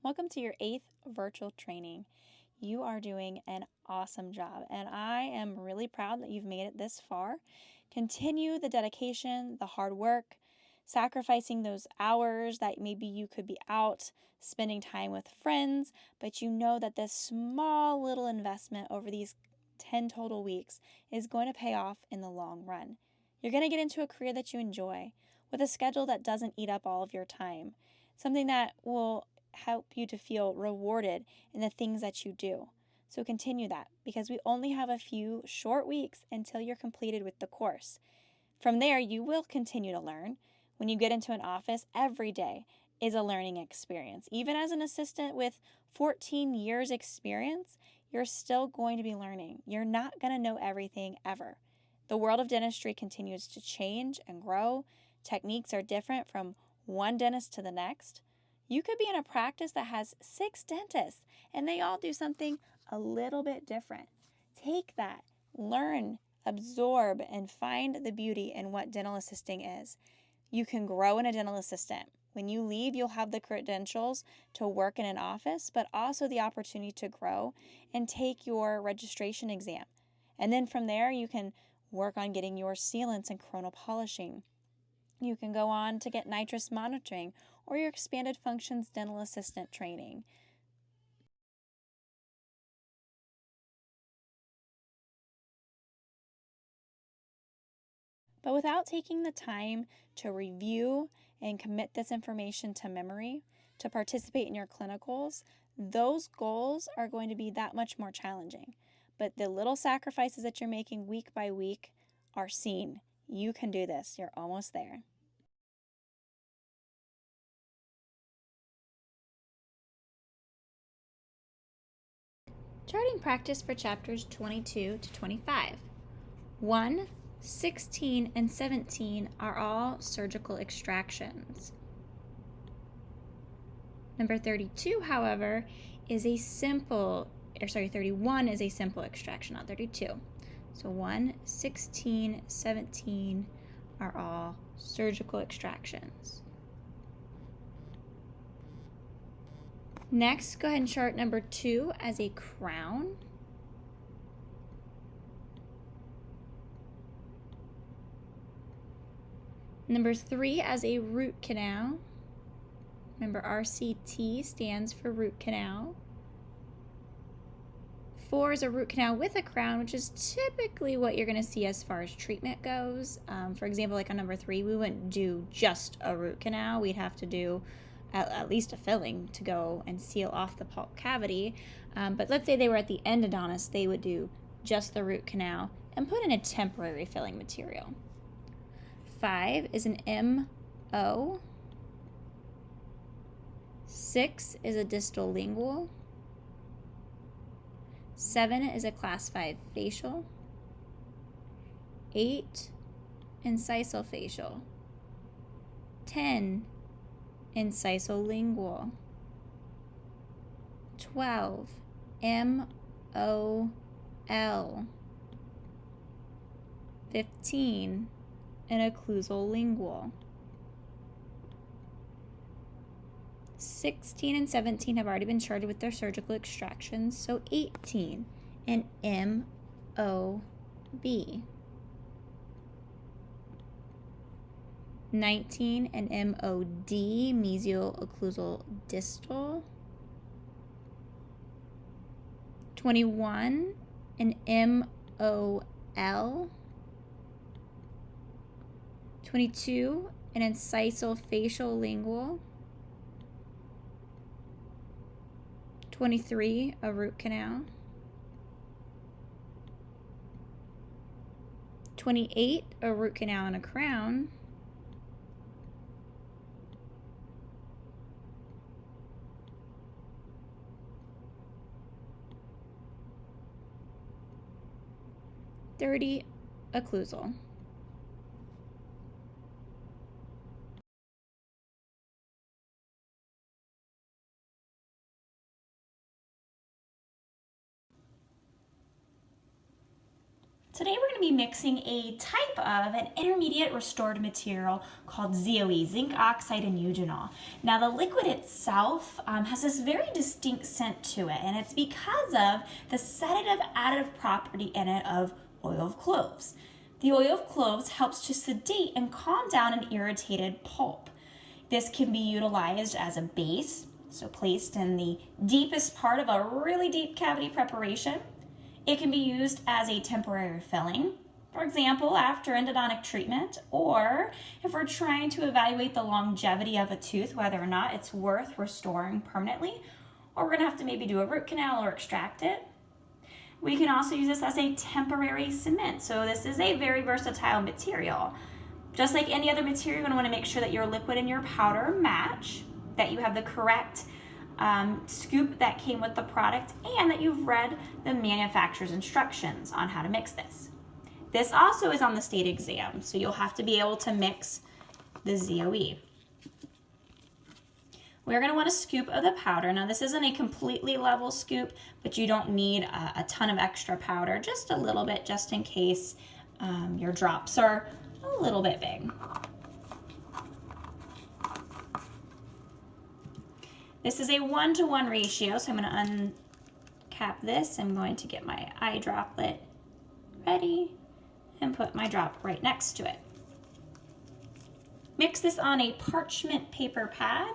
Welcome to your 8th virtual training. You are doing an awesome job, and I am really proud that you've made it this far. Continue the dedication, the hard work, sacrificing those hours that maybe you could be out spending time with friends, but you know that this small little investment over these 10 total weeks is going to pay off in the long run. You're going to get into a career that you enjoy with a schedule that doesn't eat up all of your time, something that will help you to feel rewarded in the things that you do. So continue that, because we only have a few short weeks until you're completed with the course. From there, you will continue to learn. When you get into an office, every day is a learning experience. Even as an assistant with 14 years experience, you're still going to be learning. You're not going to know everything ever. The world of dentistry continues to change and grow. Techniques are different from one dentist to the next. You could be in a practice that has 6 dentists and they all do something a little bit different. Take that, learn, absorb, and find the beauty in what dental assisting is. You can grow in a dental assistant. When you leave, you'll have the credentials to work in an office, but also the opportunity to grow and take your registration exam. And then from there, you can work on getting your sealants and coronal polishing. You can go on to get nitrous monitoring or your expanded functions dental assistant training. But without taking the time to review and commit this information to memory, to participate in your clinicals, those goals are going to be that much more challenging. But the little sacrifices that you're making week by week are seen. You can do this. You're almost there. Charting practice for chapters 22 to 25. 1, 16, and 17 are all surgical extractions. Number 32, however, is a simple, 31 is a simple extraction, not 32. So 1, 16, 17 are all surgical extractions. Next, go ahead and chart number 2 as a crown. Number 3 as a root canal. Remember, RCT stands for root canal. 4 is a root canal with a crown, which is typically what you're going to see as far as treatment goes. For example, like on number 3, we wouldn't do just a root canal. We'd have to do at least a filling to go and seal off the pulp cavity. But let's say they were at the endodontist, they would do just the root canal and put in a temporary filling material. 5 is an MO. 6 is a distal lingual. 7 is a class 5 facial. 8, incisal-facial. 10, incisal-lingual. 12, MOL. 15, an occlusal lingual. 16 and 17 have already been charted with their surgical extractions, so 18, an MOB. 19, an MOD, mesial occlusal distal. 21, an MOL. 22, an incisal facial lingual. 23, a root canal. 28, a root canal and a crown. 30, occlusal. Today we're going to be mixing a type of an intermediate restored material called ZOE, zinc oxide and eugenol. Now the liquid itself has this very distinct scent to it, and it's because of the sedative additive property in it of oil of cloves. The oil of cloves helps to sedate and calm down an irritated pulp. This can be utilized as a base, so placed in the deepest part of a really deep cavity preparation. It can be used as a temporary filling, for example, after endodontic treatment, or if we're trying to evaluate the longevity of a tooth, whether or not it's worth restoring permanently, or we're going to have to maybe do a root canal or extract it. We can also use this as a temporary cement. So this is a very versatile material. Just like any other material, you're going to want to make sure that your liquid and your powder match, that you have the correct scoop that came with the product, and that you've read the manufacturer's instructions on how to mix this. This also is on the state exam, so you'll have to be able to mix the ZOE. We're going to want a scoop of the powder. Now this isn't a completely level scoop, but you don't need a ton of extra powder, just a little bit, just in case your drops are a little bit big. This is a 1-to-1 ratio, so I'm going to uncap this. I'm going to get my eye droplet ready and put my drop right next to it. Mix this on a parchment paper pad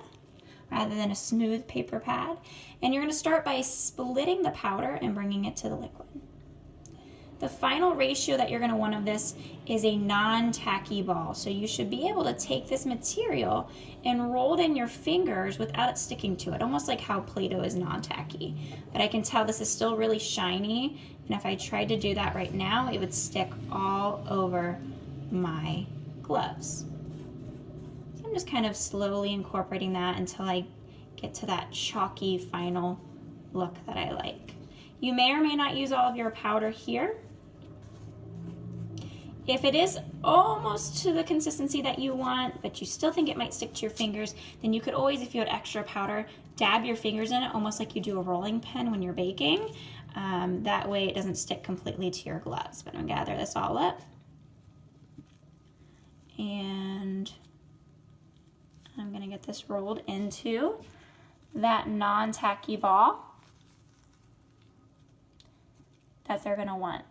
rather than a smooth paper pad. And you're going to start by splitting the powder and bringing it to the liquid. The final ratio that you're going to want of this is a non-tacky ball. So you should be able to take this material and roll it in your fingers without it sticking to it, almost like how Play-Doh is non-tacky. But I can tell this is still really shiny, and if I tried to do that right now, it would stick all over my gloves. So I'm just kind of slowly incorporating that until I get to that chalky final look that I like. You may or may not use all of your powder here. If it is almost to the consistency that you want, but you still think it might stick to your fingers, then you could always, if you had extra powder, dab your fingers in it, almost like you do a rolling pin when you're baking. That way it doesn't stick completely to your gloves. But I'm gonna gather this all up. And I'm gonna get this rolled into that non-tacky ball that they're gonna want.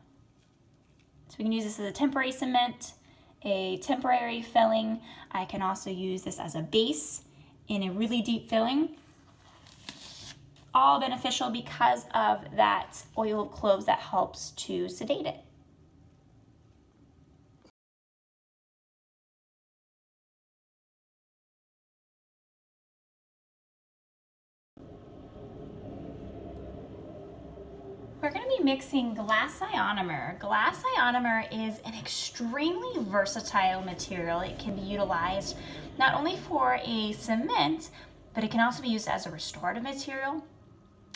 So we can use this as a temporary cement, a temporary filling. I can also use this as a base in a really deep filling. All beneficial because of that oil of cloves that helps to sedate it. We're going to be mixing glass ionomer. Glass ionomer is an extremely versatile material. It can be utilized not only for a cement, but it can also be used as a restorative material,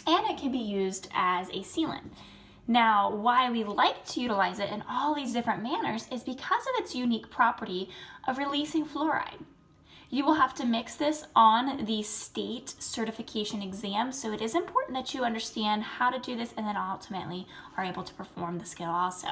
and it can be used as a sealant. Now, why we like to utilize it in all these different manners is because of its unique property of releasing fluoride. You will have to mix this on the state certification exam, so it is important that you understand how to do this and then ultimately are able to perform the skill also.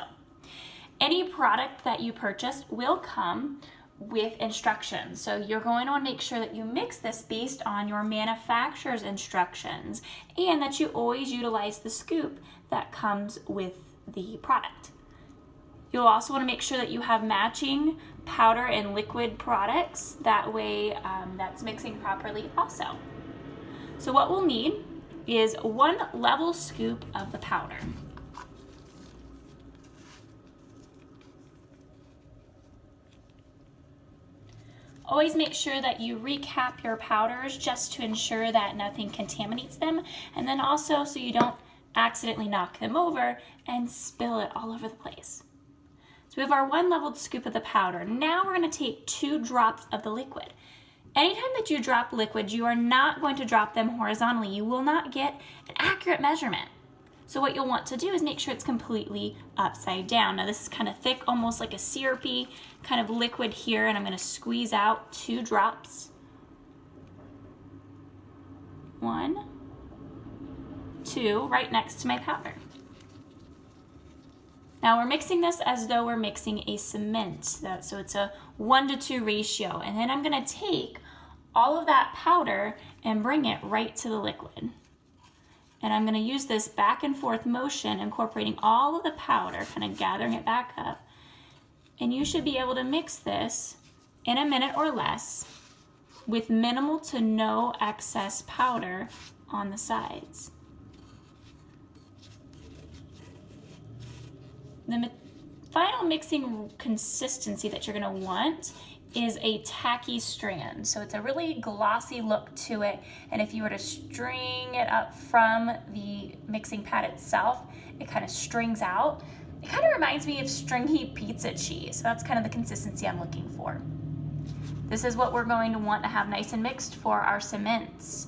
Any product that you purchase will come with instructions, so you're going to want to make sure that you mix this based on your manufacturer's instructions and that you always utilize the scoop that comes with the product. You'll also want to make sure that you have matching powder and liquid products. That way that's mixing properly also. So what we'll need is 1 level scoop of the powder. Always make sure that you recap your powders just to ensure that nothing contaminates them, and then also so you don't accidentally knock them over and spill it all over the place. So we have our 1 leveled scoop of the powder. Now we're going to take 2 drops of the liquid. Anytime that you drop liquid, you are not going to drop them horizontally. You will not get an accurate measurement. So what you'll want to do is make sure it's completely upside down. Now this is kind of thick, almost like a syrupy kind of liquid here, and I'm going to squeeze out 2 drops. 1, 2, right next to my powder. Now we're mixing this as though we're mixing a cement, so it's a 1-to-2 ratio. And then I'm going to take all of that powder and bring it right to the liquid. And I'm going to use this back and forth motion, incorporating all of the powder, kind of gathering it back up. And you should be able to mix this in a minute or less with minimal to no excess powder on the sides. The final mixing consistency that you're going to want is a tacky strand. So it's a really glossy look to it, and if you were to string it up from the mixing pad itself, it kind of strings out. It kind of reminds me of stringy pizza cheese. So that's kind of the consistency I'm looking for. This is what we're going to want to have nice and mixed for our cements.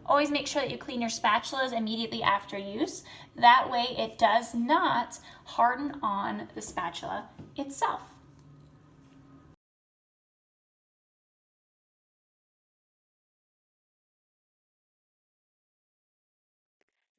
Always make sure that you clean your spatulas immediately after use. That way it does not harden on the spatula itself.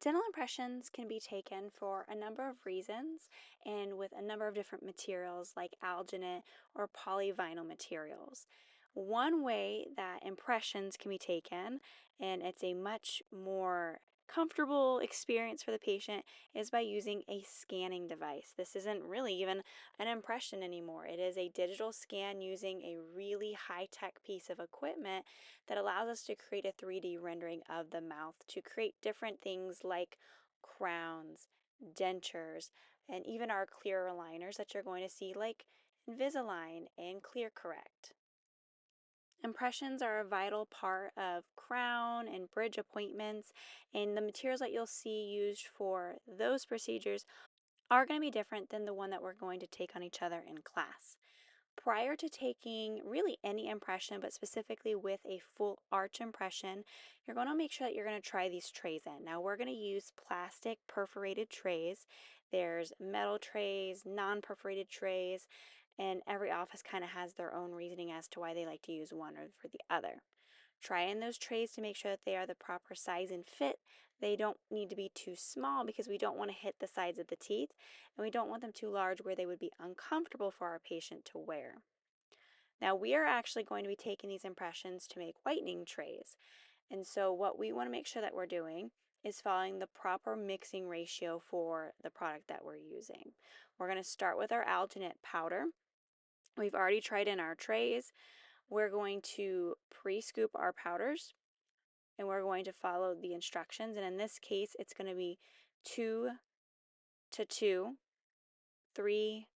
Dental impressions can be taken for a number of reasons and with a number of different materials like alginate or polyvinyl materials. One way that impressions can be taken, and it's a much more comfortable experience for the patient, is by using a scanning device. This isn't really even an impression anymore. It is a digital scan using a really high-tech piece of equipment that allows us to create a 3D rendering of the mouth to create different things like crowns, dentures, and even our clear aligners that you're going to see like Invisalign and ClearCorrect. Impressions are a vital part of crown and bridge appointments, and the materials that you'll see used for those procedures are going to be different than the one that we're going to take on each other in class. Prior to taking really any impression, but specifically with a full arch impression, you're going to make sure that you're going to try these trays in. Now we're going to use plastic perforated trays. There's metal trays, non-perforated trays, and every office kind of has their own reasoning as to why they like to use one or for the other. Try in those trays to make sure that they are the proper size and fit. They don't need to be too small because we don't want to hit the sides of the teeth, and we don't want them too large where they would be uncomfortable for our patient to wear. Now we are actually going to be taking these impressions to make whitening trays. And so what we want to make sure that we're doing is following the proper mixing ratio for the product that we're using. We're going to start with our alginate powder. We've already tried in our trays. We're going to pre-scoop our powders, and we're going to follow the instructions. And in this case, it's going to be 2 to 2, 3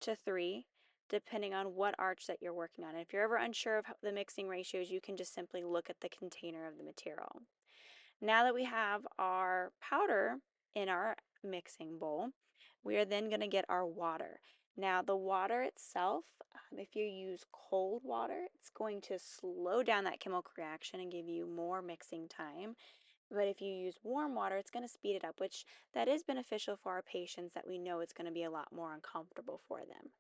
to 3, depending on what arch that you're working on. And if you're ever unsure of the mixing ratios, you can just simply look at the container of the material. Now that we have our powder in our mixing bowl, we are then going to get our water. Now the water itself, if you use cold water, it's going to slow down that chemical reaction and give you more mixing time. But if you use warm water, it's going to speed it up, which that is beneficial for our patients that we know it's going to be a lot more uncomfortable for them.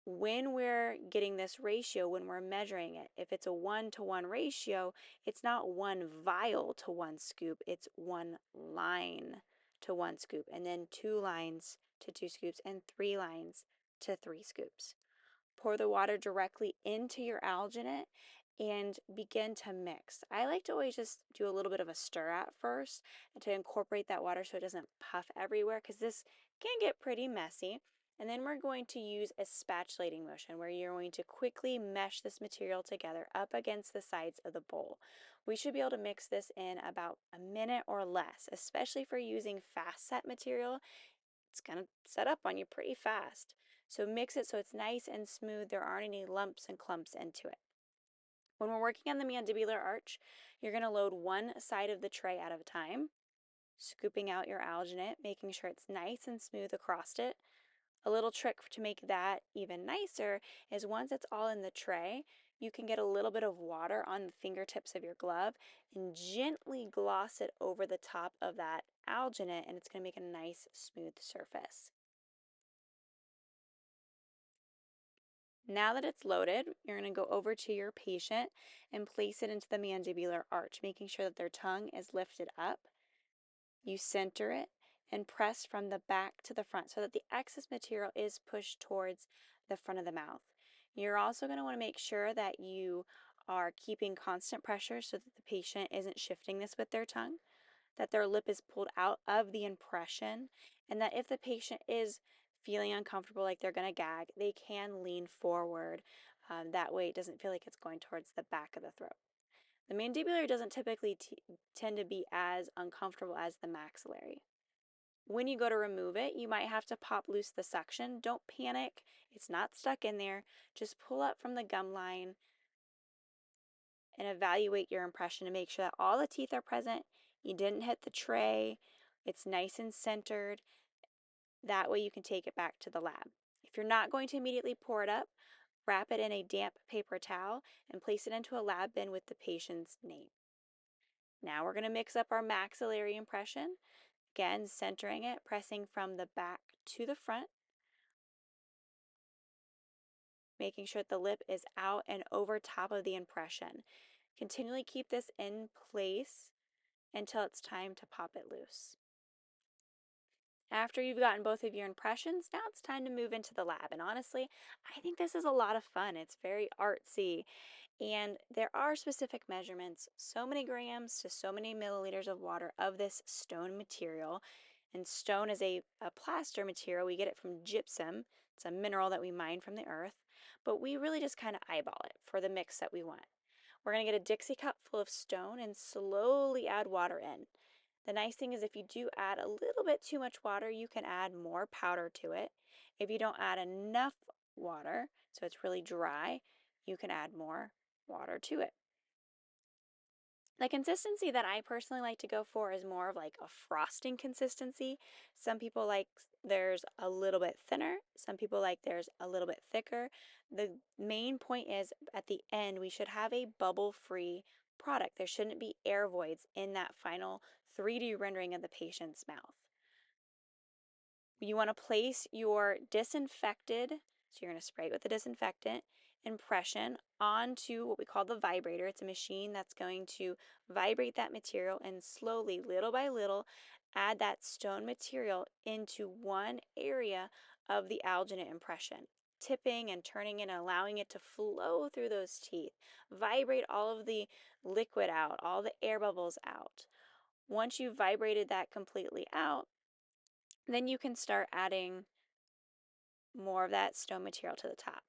When we're getting this ratio, when we're measuring it, if it's a 1-to-1 ratio, it's not 1 vial to 1 scoop, it's 1 line to 1 scoop, and then 2 lines to 2 scoops, and 3 lines to 3 scoops. Pour the water directly into your alginate and begin to mix. I like to always just do a little bit of a stir at first to incorporate that water so it doesn't puff everywhere, because this can get pretty messy. And then we're going to use a spatulating motion where you're going to quickly mesh this material together up against the sides of the bowl. We should be able to mix this in about a minute or less, especially for using fast set material. It's going to set up on you pretty fast. So mix it so it's nice and smooth. There aren't any lumps and clumps into it. When we're working on the mandibular arch, you're going to load one side of the tray at a time, scooping out your alginate, making sure it's nice and smooth across it. A little trick to make that even nicer is once it's all in the tray, you can get a little bit of water on the fingertips of your glove and gently gloss it over the top of that alginate, and it's going to make a nice smooth surface. Now that it's loaded, you're going to go over to your patient and place it into the mandibular arch, making sure that their tongue is lifted up. You center it and press from the back to the front so that the excess material is pushed towards the front of the mouth. You're also going to want to make sure that you are keeping constant pressure so that the patient isn't shifting this with their tongue, that their lip is pulled out of the impression, and that if the patient is feeling uncomfortable, like they're going to gag, they can lean forward. That way it doesn't feel like it's going towards the back of the throat. The mandibular doesn't typically tend to be as uncomfortable as the maxillary. When you go to remove it, you might have to pop loose the suction. Don't panic. It's not stuck in there. Just pull up from the gum line and evaluate your impression to make sure that all the teeth are present. You didn't hit the tray. It's nice and centered. That way you can take it back to the lab. If you're not going to immediately pour it up, wrap it in a damp paper towel and place it into a lab bin with the patient's name. Now we're going to mix up our maxillary impression. Again, centering it, pressing from the back to the front, making sure that the lip is out and over top of the impression. Continually keep this in place until it's time to pop it loose. After you've gotten both of your impressions, now it's time to move into the lab. And honestly, I think this is a lot of fun. It's very artsy. And there are specific measurements, so many grams to so many milliliters of water of this stone material. And stone is a plaster material. We get it from gypsum. It's a mineral that we mine from the earth. But we really just kind of eyeball it for the mix that we want. We're going to get a Dixie cup full of stone and slowly add water in. The nice thing is if you do add a little bit too much water, you can add more powder to it. If you don't add enough water, so it's really dry, you can add more water to it. The consistency that I personally like to go for is more of like a frosting consistency. Some people like theirs a little bit thinner. Some people like theirs a little bit thicker. The main point is at the end, we should have a bubble-free product. There shouldn't be air voids in that final 3D rendering of the patient's mouth. You want to place your disinfected, so you're going to spray it with the disinfectant, impression onto what we call the vibrator. It's a machine that's going to vibrate that material and slowly, little by little, add that stone material into one area of the alginate impression, tipping and turning it and allowing it to flow through those teeth. Vibrate all of the liquid out, all the air bubbles out. Once you've vibrated that completely out, then you can start adding more of that stone material to the top.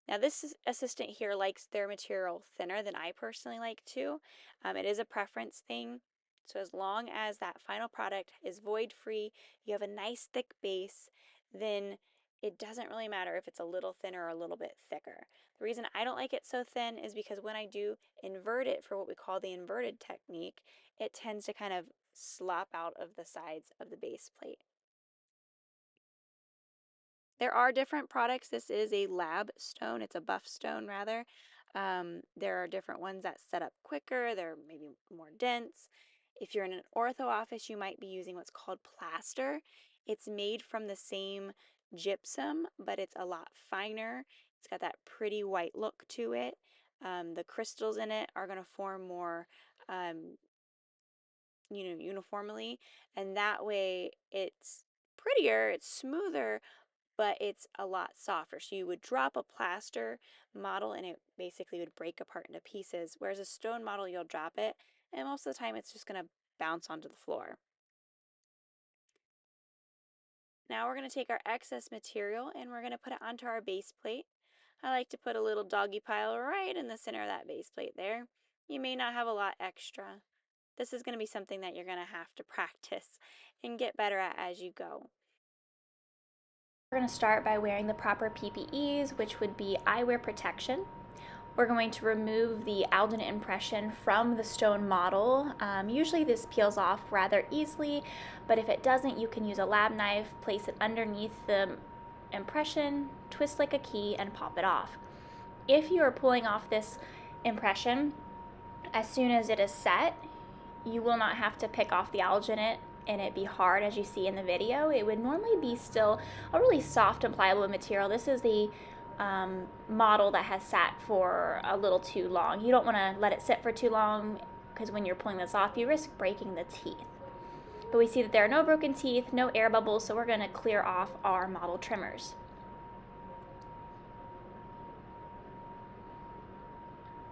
Now this assistant here likes their material thinner than I personally like to. It is a preference thing. So as long as that final product is void free, you have a nice thick base, then it doesn't really matter if it's a little thinner or a little bit thicker. The reason I don't like it so thin is because when I do invert it for what we call the inverted technique, it tends to kind of slop out of the sides of the base plate. There are different products. This is a lab stone. It's a buff stone, rather. There are different ones that set up quicker. They're maybe more dense. If you're in an ortho office, you might be using what's called plaster. It's made from the same gypsum, but it's a lot finer. It's got that pretty white look to it. The crystals in it are going to form more, uniformly, and that way it's prettier, it's smoother, but it's a lot softer. So you would drop a plaster model and it basically would break apart into pieces, whereas a stone model, you'll drop it, and most of the time it's just going to bounce onto the floor. Now we're going to take our excess material and we're going to put it onto our base plate. I like to put a little doggy pile right in the center of that base plate there. You may not have a lot extra. This is going to be something that you're going to have to practice and get better at as you go. We're going to start by wearing the proper PPEs, which would be eyewear protection. We're going to remove the alginate impression from the stone model. Usually this peels off rather easily, but if it doesn't, you can use a lab knife, place it underneath the impression, twist like a key, and pop it off. If you are pulling off this impression as soon as it is set, you will not have to pick off the alginate and it be hard as you see in the video. It would normally be still a really soft and pliable material. This is the model that has sat for a little too long. You don't want to let it sit for too long because when you're pulling this off, you risk breaking the teeth. But we see that there are no broken teeth, no air bubbles, so we're going to clear off our model trimmers.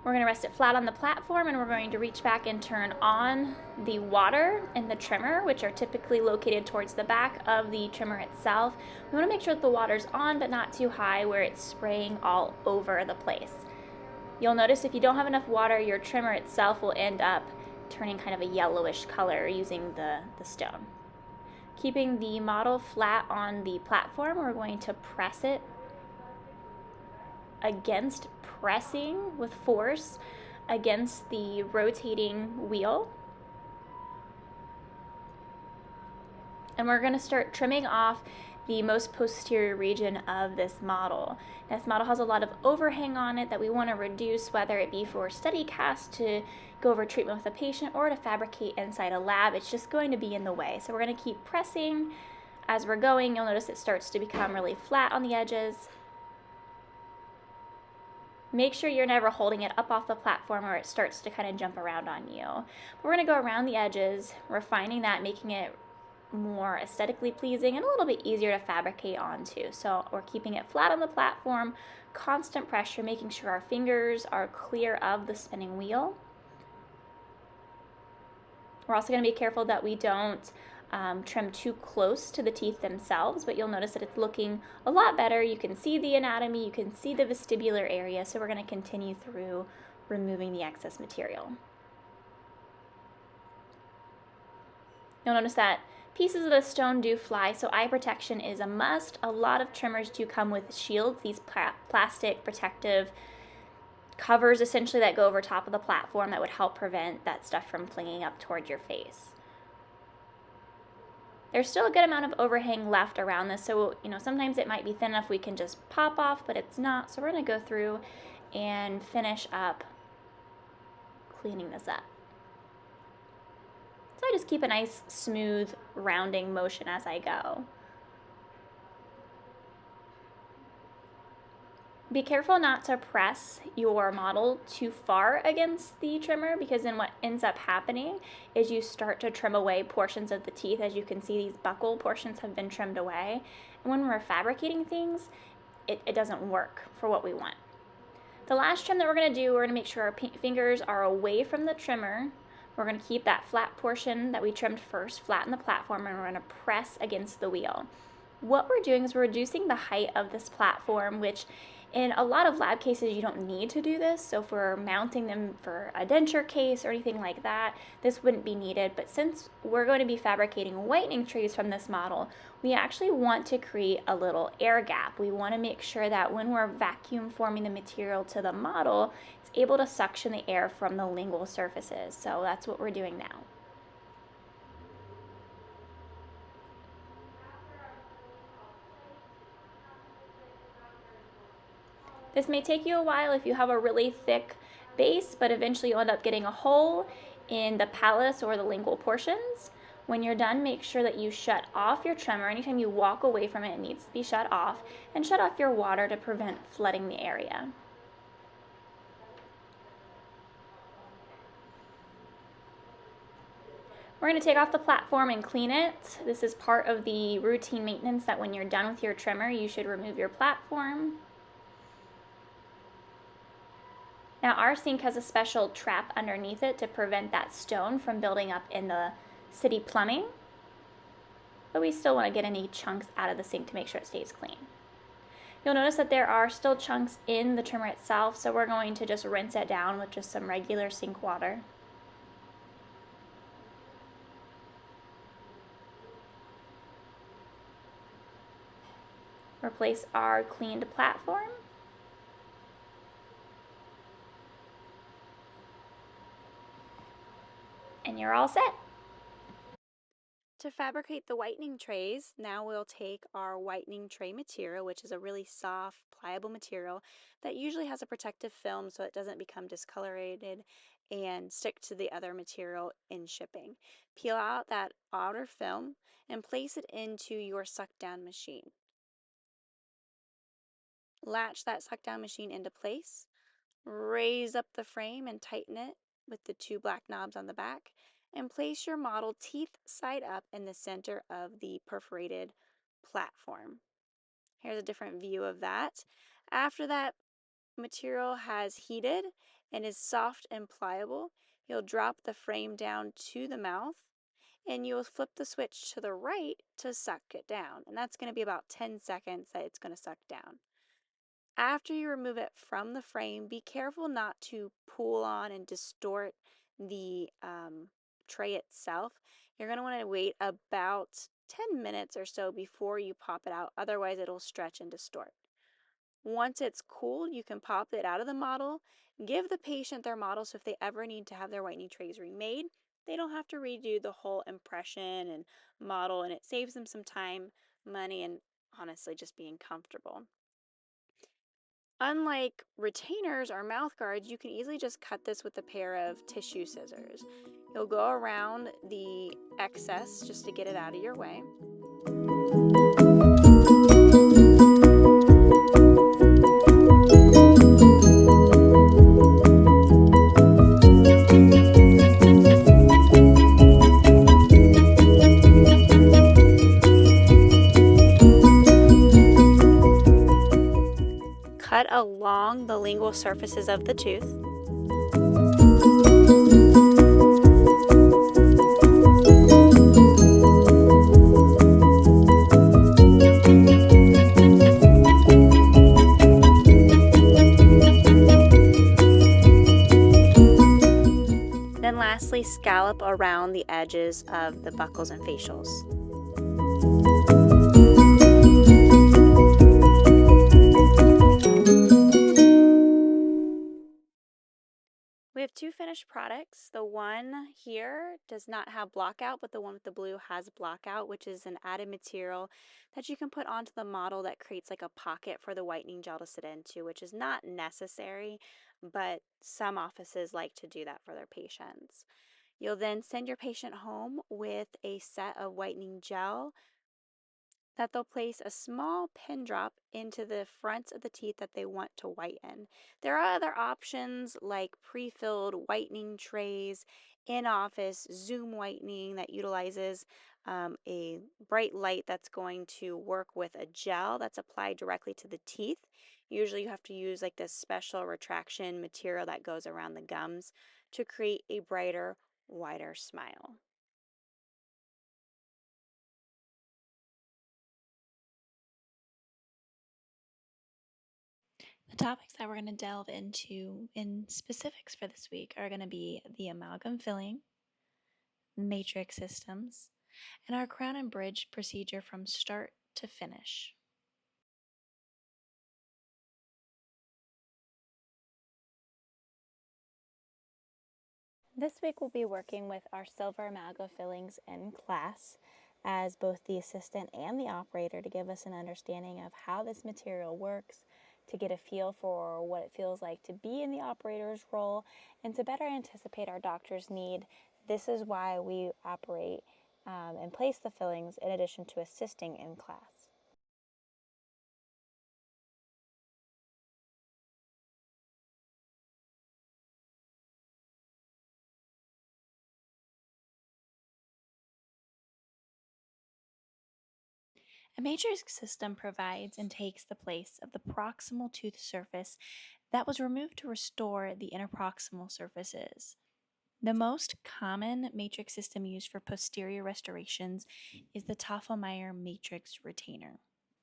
We're going to rest it flat on the platform, and we're going to reach back and turn on the water and the trimmer, which are typically located towards the back of the trimmer itself. We want to make sure that the water's on, but not too high where it's spraying all over the place. You'll notice if you don't have enough water, your trimmer itself will end up turning kind of a yellowish color using the stone. Keeping the model flat on the platform, we're going to press it against, pressing with force against the rotating wheel. And we're going to start trimming off the most posterior region of this model. This model has a lot of overhang on it that we want to reduce, whether it be for study cast, to go over treatment with a patient, or to fabricate inside a lab. It's just going to be in the way. So we're going to keep pressing as we're going. You'll notice it starts to become really flat on the edges. Make sure you're never holding it up off the platform or it starts to kind of jump around on you. We're going to go around the edges, refining that, making it more aesthetically pleasing and a little bit easier to fabricate onto. So we're keeping it flat on the platform, constant pressure, making sure our fingers are clear of the spinning wheel. We're also going to be careful that we don't trim too close to the teeth themselves, but you'll notice that it's looking a lot better. You can see the anatomy, you can see the vestibular area, so we're going to continue through removing the excess material. You'll notice that pieces of the stone do fly, so eye protection is a must. A lot of trimmers do come with shields, these plastic protective covers essentially that go over top of the platform that would help prevent that stuff from flinging up toward your face. There's still a good amount of overhang left around this, so sometimes it might be thin enough we can just pop off, but it's not. So we're going to go through and finish up cleaning this up. So I just keep a nice smooth rounding motion as I go. Be careful not to press your model too far against the trimmer, because then what ends up happening is you start to trim away portions of the teeth. As you can see, these buccal portions have been trimmed away. And when we're fabricating things, it doesn't work for what we want. The last trim that we're going to do, we're going to make sure our fingers are away from the trimmer. We're going to keep that flat portion that we trimmed first flat in the platform, and we're going to press against the wheel. What we're doing is we're reducing the height of this platform, which in a lot of lab cases you don't need to do this. So if we're mounting them for a denture case or anything like that, this wouldn't be needed. But since we're going to be fabricating whitening trays from this model, we actually want to create a little air gap. We want to make sure that when we're vacuum forming the material to the model, it's able to suction the air from the lingual surfaces. So that's what we're doing now. This may take you a while if you have a really thick base, but eventually you'll end up getting a hole in the palate or the lingual portions. When you're done, make sure that you shut off your trimmer. Anytime you walk away from it, it needs to be shut off, and shut off your water to prevent flooding the area. We're going to take off the platform and clean it. This is part of the routine maintenance, that when you're done with your trimmer, you should remove your platform. Now our sink has a special trap underneath it to prevent that stone from building up in the city plumbing, but we still want to get any chunks out of the sink to make sure it stays clean. You'll notice that there are still chunks in the trimmer itself, so we're going to just rinse it down with just some regular sink water. Replace our cleaned platform. And you're all set. To fabricate the whitening trays, now we'll take our whitening tray material, which is a really soft, pliable material that usually has a protective film so it doesn't become discolorated and stick to the other material in shipping. Peel out that outer film and place it into your suck down machine. Latch that suck down machine into place, raise up the frame and tighten it with the two black knobs on the back, and place your model teeth side up in the center of the perforated platform. Here's a different view of that. After that material has heated and is soft and pliable, you'll drop the frame down to the mouth and you will flip the switch to the right to suck it down. And that's going to be about 10 seconds that it's going to suck down. After you remove it from the frame, be careful not to pull on and distort the tray itself. You're going to want to wait about 10 minutes or so before you pop it out, otherwise it'll stretch and distort. Once it's cooled, you can pop it out of the model, give the patient their model so if they ever need to have their whitening trays remade, they don't have to redo the whole impression and model, and it saves them some time, money, and honestly just being comfortable. Unlike retainers or mouth guards, you can easily just cut this with a pair of tissue scissors. You'll go around the excess just to get it out of your way. Cut along the lingual surfaces of the tooth. Then lastly, scallop around the edges of the buccals and facials. We have two finished products. The one here does not have blockout, but the one with the blue has blockout, which is an added material that you can put onto the model that creates like a pocket for the whitening gel to sit into, which is not necessary, but some offices like to do that for their patients. You'll then send your patient home with a set of whitening gel that they'll place a small pin drop into the fronts of the teeth that they want to whiten. There are other options like pre-filled whitening trays, in-office zoom whitening that utilizes a bright light that's going to work with a gel that's applied directly to the teeth. Usually you have to use like this special retraction material that goes around the gums to create a brighter, wider smile. The topics that we're going to delve into in specifics for this week are going to be the amalgam filling, matrix systems, and our crown and bridge procedure from start to finish. This week we'll be working with our silver amalgam fillings in class as both the assistant and the operator to give us an understanding of how this material works, to get a feel for what it feels like to be in the operator's role, and to better anticipate our doctor's need. This is why we operate and place the fillings in addition to assisting in class. A matrix system provides and takes the place of the proximal tooth surface that was removed to restore the interproximal surfaces. The most common matrix system used for posterior restorations is the Toffelmeier matrix retainer.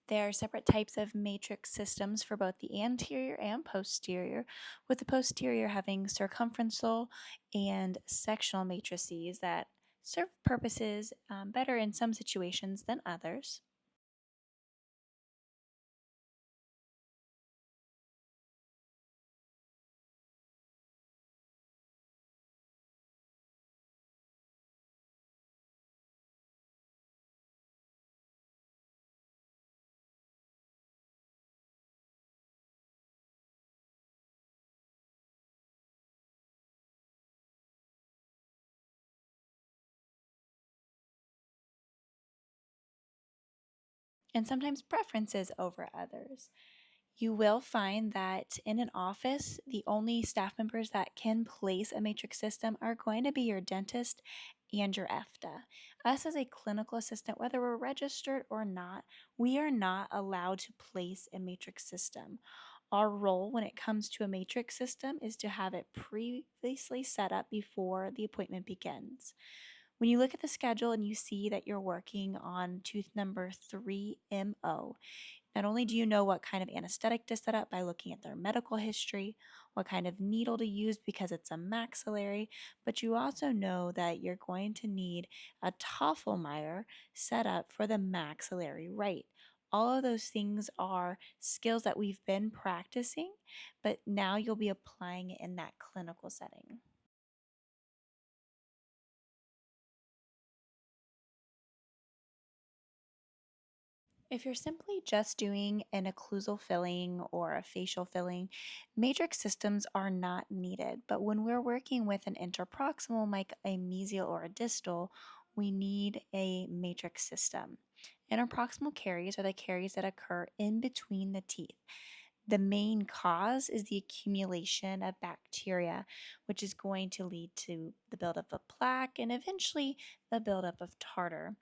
There are separate types of matrix systems for both the anterior and posterior, with the posterior having circumferential and sectional matrices that serve purposes better in some situations than others. And sometimes preferences over others. You will find that in an office, the only staff members that can place a matrix system are going to be your dentist and your EFTA. Us as a clinical assistant, whether we're registered or not, we are not allowed to place a matrix system. Our role when it comes to a matrix system is to have it previously set up before the appointment begins. When you look at the schedule and you see that you're working on tooth number 3MO, not only do you know what kind of anesthetic to set up by looking at their medical history, what kind of needle to use because it's a maxillary, but you also know that you're going to need a Toffelmeyer set up for the maxillary rite. All of those things are skills that we've been practicing, but now you'll be applying it in that clinical setting. If you're simply just doing an occlusal filling or a facial filling, matrix systems are not needed. But when we're working with an interproximal, like a mesial or a distal, we need a matrix system. Interproximal caries are the caries that occur in between the teeth. The main cause is the accumulation of bacteria, which is going to lead to the buildup of plaque and eventually the buildup of tartar.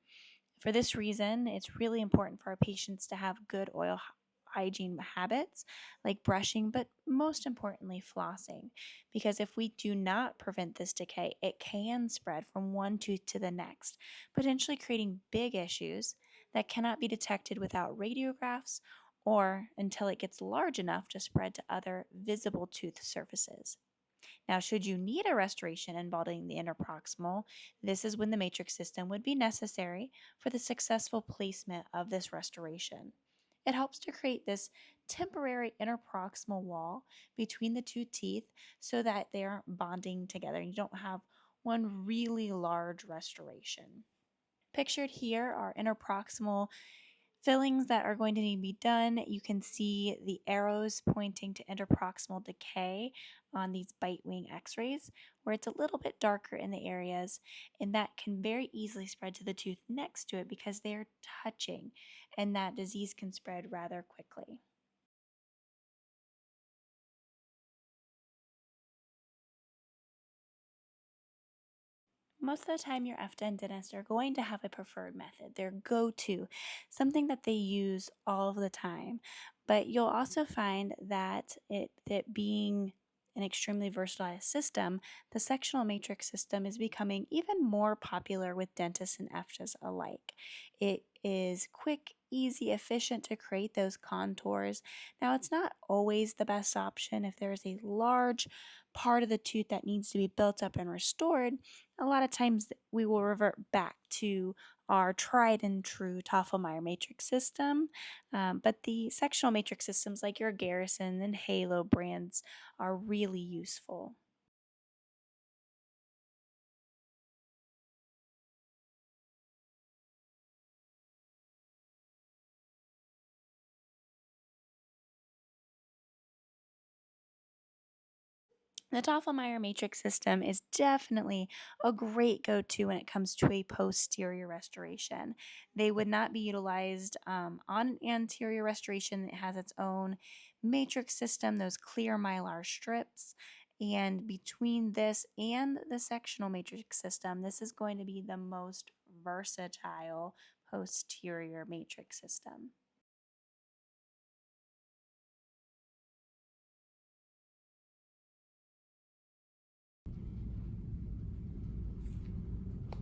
For this reason, it's really important for our patients to have good oral hygiene habits like brushing, but most importantly, flossing. Because if we do not prevent this decay, it can spread from one tooth to the next, potentially creating big issues that cannot be detected without radiographs or until it gets large enough to spread to other visible tooth surfaces. Now, should you need a restoration involving the interproximal, this is when the matrix system would be necessary for the successful placement of this restoration. It helps to create this temporary interproximal wall between the two teeth so that they aren't bonding together and you don't have one really large restoration. Pictured here are interproximal fillings that are going to need to be done. You can see the arrows pointing to interproximal decay on these bite wing x-rays, where it's a little bit darker in the areas, and that can very easily spread to the tooth next to it because they're touching, and that disease can spread rather quickly. Most of the time, your EFTA and dentist are going to have a preferred method, their go to, something that they use all of the time. But you'll also find that it being an extremely versatile system, the sectional matrix system is becoming even more popular with dentists and EFTAs alike. It is quick, easy, efficient to create those contours. Now, it's not always the best option if there's a large part of the tooth that needs to be built up and restored. A lot of times we will revert back to our tried and true Toffelmeyer matrix system, but the sectional matrix systems like your Garrison and Halo brands are really useful. The Toffelmeyer matrix system is definitely a great go to when it comes to a posterior restoration. They would not be utilized on an anterior restoration. It has its own matrix system, those clear mylar strips. And between this and the sectional matrix system, this is going to be the most versatile posterior matrix system.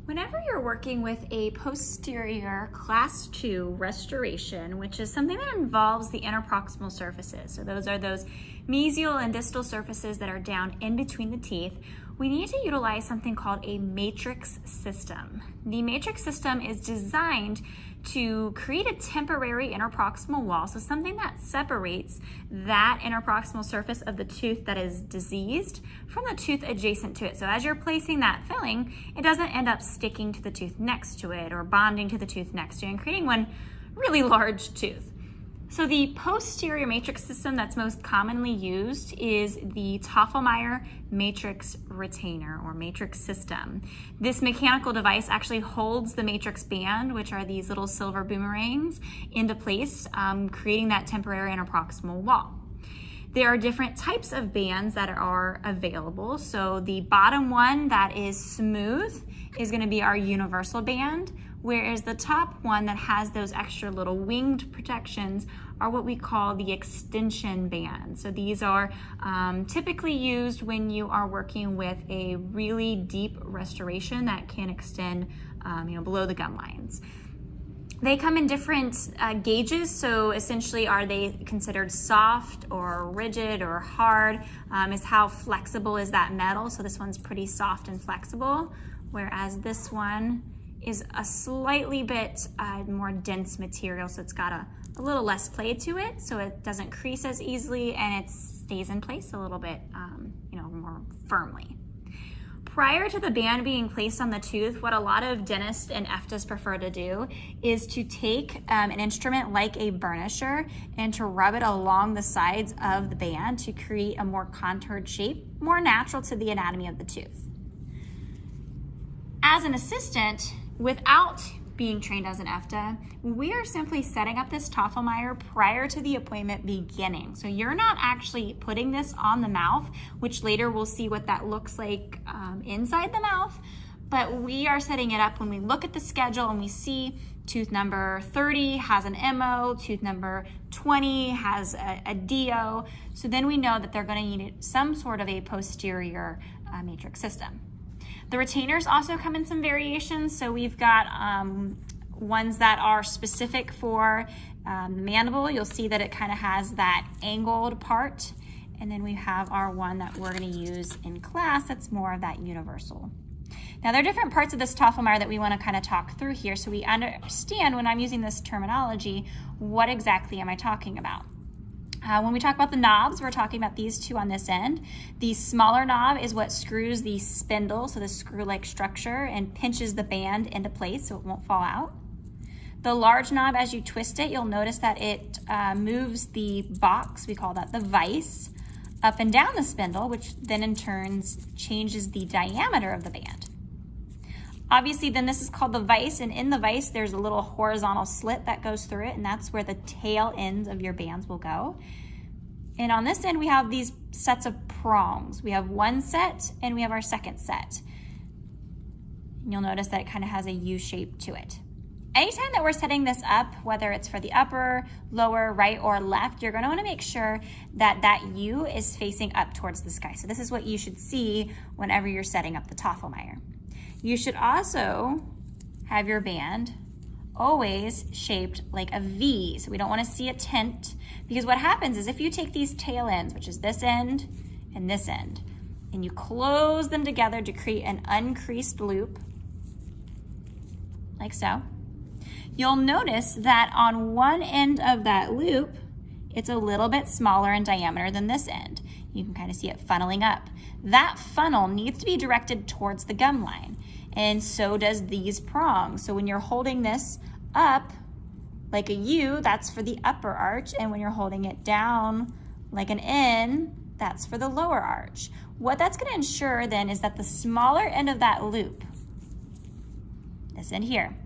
Whenever you're working with a posterior class 2 restoration, which is something that involves the interproximal surfaces, so those are those mesial and distal surfaces that are down in between the teeth, we need to utilize something called a matrix system. The matrix system is designed to create a temporary interproximal wall, so something that separates that interproximal surface of the tooth that is diseased from the tooth adjacent to it. So as you're placing that filling, it doesn't end up sticking to the tooth next to it or bonding to the tooth next to it and creating one really large tooth. So the posterior matrix system that's most commonly used is the Toffelmeyer matrix retainer or matrix system. This mechanical device actually holds the matrix band, which are these little silver boomerangs, into place, creating that temporary interproximal wall. There are different types of bands that are available. So the bottom one that is smooth is going to be our universal band, whereas the top one that has those extra little winged protections are what we call the extension band. So these are typically used when you are working with a really deep restoration that can extend below the gum lines. They come in different gauges, so essentially are they considered soft or rigid or hard, is how flexible is that metal. So this one's pretty soft and flexible, whereas this one is a slightly bit more dense material, so it's got a little less play to it, so it doesn't crease as easily and it stays in place a little bit more firmly. Prior to the band being placed on the tooth, what a lot of dentists and EFTAs prefer to do is to take an instrument like a burnisher and to rub it along the sides of the band to create a more contoured shape, more natural to the anatomy of the tooth. As an assistant, without being trained as an EFTA, we are simply setting up this Tafelmeyer prior to the appointment beginning. So you're not actually putting this on the mouth, which later we'll see what that looks like inside the mouth, but we are setting it up when we look at the schedule and we see tooth number 30 has an MO, tooth number 20 has a DO, so then we know that they're going to need some sort of a posterior matrix system. The retainers also come in some variations. So we've got ones that are specific for the mandible. You'll see that it kind of has that angled part. And then we have our one that we're going to use in class that's more of that universal. Now there are different parts of this Tafelmeyer that we want to kind of talk through here so we understand when I'm using this terminology, what exactly am I talking about? When we talk about the knobs, we're talking about these two on this end. The smaller knob is what screws the spindle, so the screw-like structure, and pinches the band into place so it won't fall out. The large knob, as you twist it, you'll notice that it moves the box, we call that the vise, up and down the spindle, which then in turn changes the diameter of the band. Obviously, then this is called the vise, and in the vise, there's a little horizontal slit that goes through it, and that's where the tail ends of your bands will go. And on this end, we have these sets of prongs. We have one set, and we have our second set. And you'll notice that it kind of has a U shape to it. Anytime that we're setting this up, whether it's for the upper, lower, right, or left, you're gonna wanna make sure that that U is facing up towards the sky. So this is what you should see whenever you're setting up the Tafelmeyer. You should also have your band always shaped like a V. So we don't want to see a tint, because what happens is if you take these tail ends, which is this end and this end, and you close them together to create an uncreased loop, like so, you'll notice that on one end of that loop, it's a little bit smaller in diameter than this end. You can kind of see it funneling up. That funnel needs to be directed towards the gum line, and so does these prongs. So when you're holding this up like a U, that's for the upper arch, and when you're holding it down like an N, that's for the lower arch. What that's going to ensure then is that the smaller end of that loop, this end here,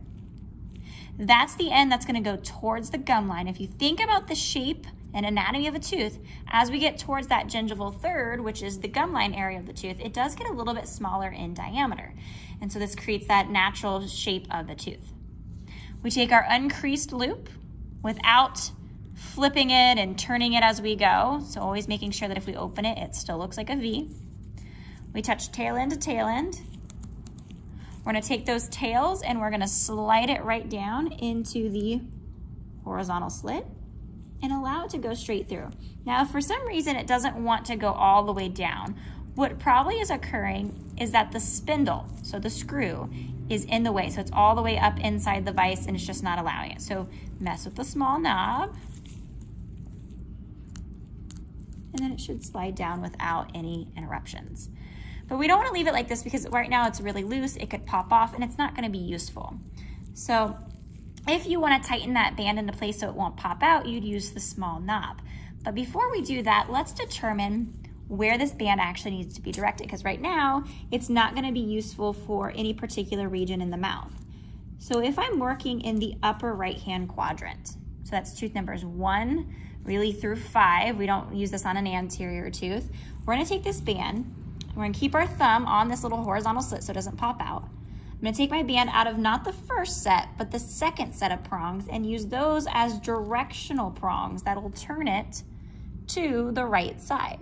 that's the end that's going to go towards the gum line. If you think about the shape and anatomy of a tooth, as we get towards that gingival third, which is the gum line area of the tooth, it does get a little bit smaller in diameter. And so this creates that natural shape of the tooth. We take our uncreased loop without flipping it and turning it as we go. So always making sure that if we open it, it still looks like a V. We touch tail end to tail end. We're gonna take those tails and we're gonna slide it right down into the horizontal slit and allow it to go straight through. Now, if for some reason it doesn't want to go all the way down, what probably is occurring is that the spindle, so the screw, is in the way. So it's all the way up inside the vise and it's just not allowing it. So mess with the small knob, and then it should slide down without any interruptions. But we don't want to leave it like this because right now it's really loose, it could pop off and it's not going to be useful. So if you want to tighten that band into place so it won't pop out, you'd use the small knob. But before we do that, let's determine where this band actually needs to be directed, because right now it's not going to be useful for any particular region in the mouth. So if I'm working in the upper right hand quadrant, so that's tooth numbers 1 really through 5. We don't use this on an anterior tooth. We're gonna take this band, we're gonna keep our thumb on this little horizontal slit so it doesn't pop out. I'm gonna take my band out of not the first set, but the second set of prongs and use those as directional prongs that will turn it to the right side.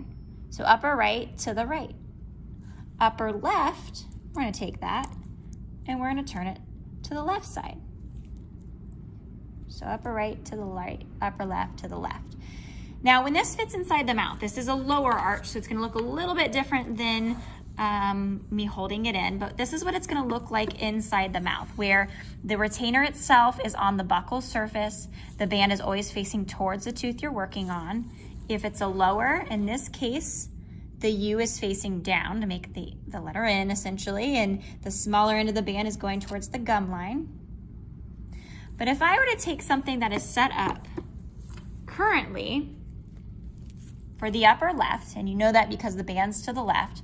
So upper right to the right. Upper left, we're gonna take that and we're gonna turn it to the left side. So upper right to the right, upper left to the left. Now when this fits inside the mouth, this is a lower arch, so it's gonna look a little bit different than me holding it in, but this is what it's gonna look like inside the mouth, where the retainer itself is on the buccal surface. The band is always facing towards the tooth you're working on. If it's a lower, in this case, the U is facing down to make the letter N essentially, and the smaller end of the band is going towards the gum line. But if I were to take something that is set up currently for the upper left, and you know that because the band's to the left,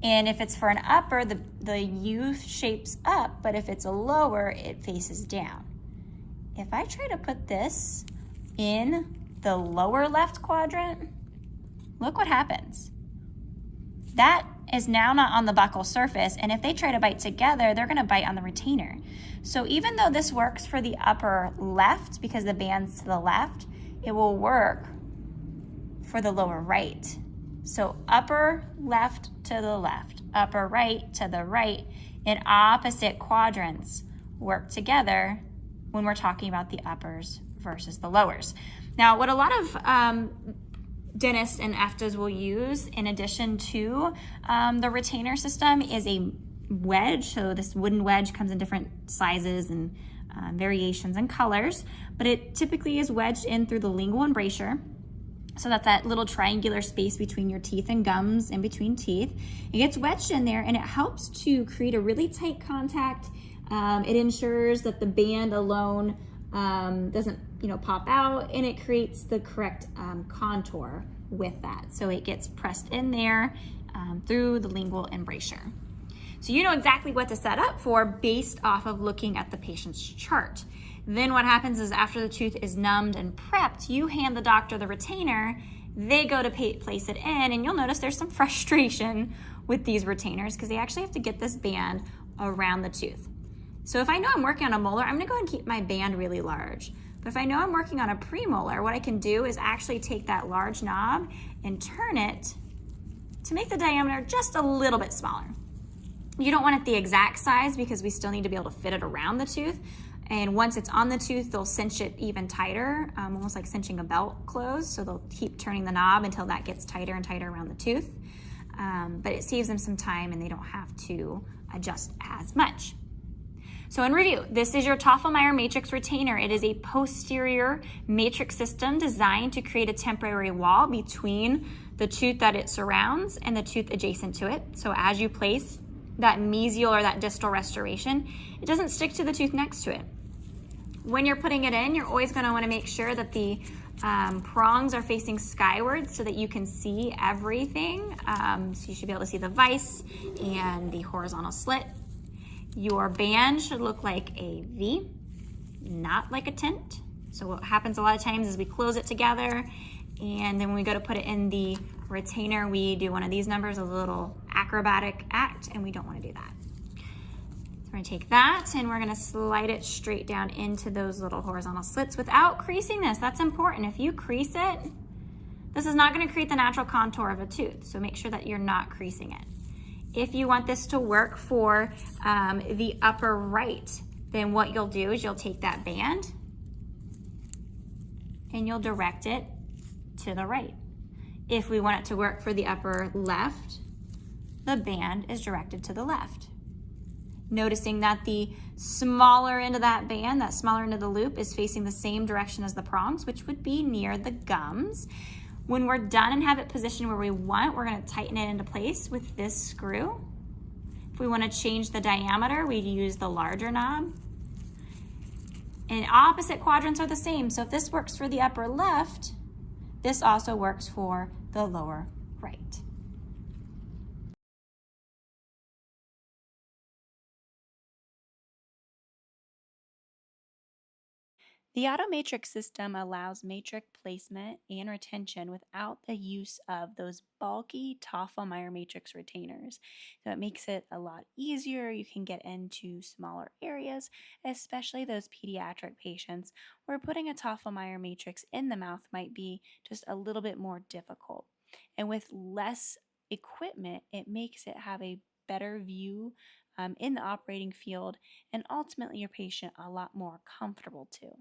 and if it's for an upper, the U shapes up, but if it's a lower, it faces down. If I try to put this in the lower left quadrant, look what happens. That is now not on the buccal surface, and if they try to bite together, they're gonna bite on the retainer. So even though this works for the upper left, because the band's to the left, it will work for the lower right. So upper left to the left, upper right to the right, in opposite quadrants work together when we're talking about the uppers versus the lowers. Now, what a lot of dentists and EFTAs will use in addition to the retainer system is a wedge. So this wooden wedge comes in different sizes and variations and colors, but it typically is wedged in through the lingual embrasure. So that's that little triangular space between your teeth and gums, in between teeth. It gets wedged in there and it helps to create a really tight contact. It ensures that the band alone doesn't pop out, and it creates the correct contour with that. So it gets pressed in there through the lingual embrasure. So you know exactly what to set up for based off of looking at the patient's chart. Then what happens is after the tooth is numbed and prepped, you hand the doctor the retainer, they go to place it in, and you'll notice there's some frustration with these retainers because they actually have to get this band around the tooth. So if I know I'm working on a molar, I'm gonna go ahead and keep my band really large. But if I know I'm working on a premolar, what I can do is actually take that large knob and turn it to make the diameter just a little bit smaller. You don't want it the exact size because we still need to be able to fit it around the tooth. And once it's on the tooth, they'll cinch it even tighter, almost like cinching a belt closed. So they'll keep turning the knob until that gets tighter and tighter around the tooth. But it saves them some time and they don't have to adjust as much. So in review, this is your Toffelmeier Matrix retainer. It is a posterior matrix system designed to create a temporary wall between the tooth that it surrounds and the tooth adjacent to it. So as you place that mesial or that distal restoration, it doesn't stick to the tooth next to it. When you're putting it in, you're always going to want to make sure that the prongs are facing skyward so that you can see everything. So you should be able to see the vise and the horizontal slit. Your band should look like a V, not like a tent. So what happens a lot of times is we close it together, and then when we go to put it in the retainer, we do one of these numbers, a little acrobatic act, and we don't want to do that. So we're going to take that and we're going to slide it straight down into those little horizontal slits without creasing this. That's important. If you crease it, this is not going to create the natural contour of a tooth, so make sure that you're not creasing it. If you want this to work for the upper right, then what you'll do is you'll take that band and you'll direct it to the right. If we want it to work for the upper left, the band is directed to the left. Noticing that the smaller end of that band, that smaller end of the loop, is facing the same direction as the prongs, which would be near the gums. When we're done and have it positioned where we want, we're going to tighten it into place with this screw. If we want to change the diameter, we use the larger knob. And opposite quadrants are the same. So if this works for the upper left, this also works for the lower right. The Automatrix system allows matrix placement and retention without the use of those bulky Toffel-Meyer matrix retainers. So it makes it a lot easier. You can get into smaller areas, especially those pediatric patients where putting a Toffel-Meyer matrix in the mouth might be just a little bit more difficult. And with less equipment, it makes it have a better view in the operating field and ultimately your patient a lot more comfortable too.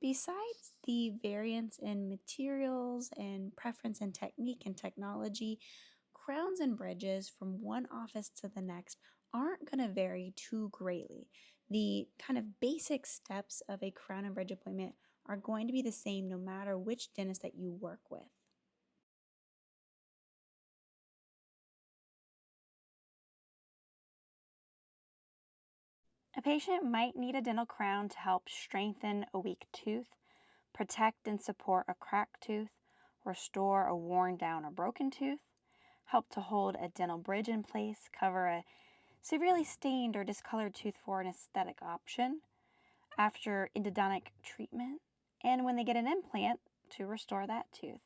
Besides the variance in materials and preference in technique and technology, crowns and bridges from one office to the next aren't going to vary too greatly. The kind of basic steps of a crown and bridge appointment are going to be the same no matter which dentist that you work with. A patient might need a dental crown to help strengthen a weak tooth, protect and support a cracked tooth, restore a worn down or broken tooth, help to hold a dental bridge in place, cover a severely stained or discolored tooth for an aesthetic option after endodontic treatment, and when they get an implant to restore that tooth.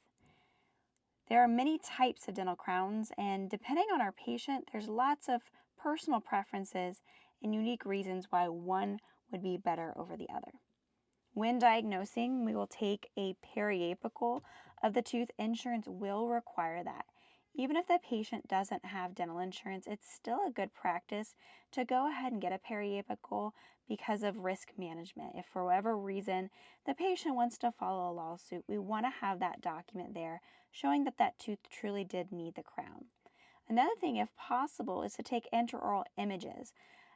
There are many types of dental crowns, and depending on our patient, there's lots of personal preferences and unique reasons why one would be better over the other. When diagnosing, we will take a periapical of the tooth. Insurance will require that. Even if the patient doesn't have dental insurance, it's still a good practice to go ahead and get a periapical because of risk management. If for whatever reason the patient wants to file a lawsuit, we want to have that document there showing that that tooth truly did need the crown. Another thing, if possible, is to take intraoral images.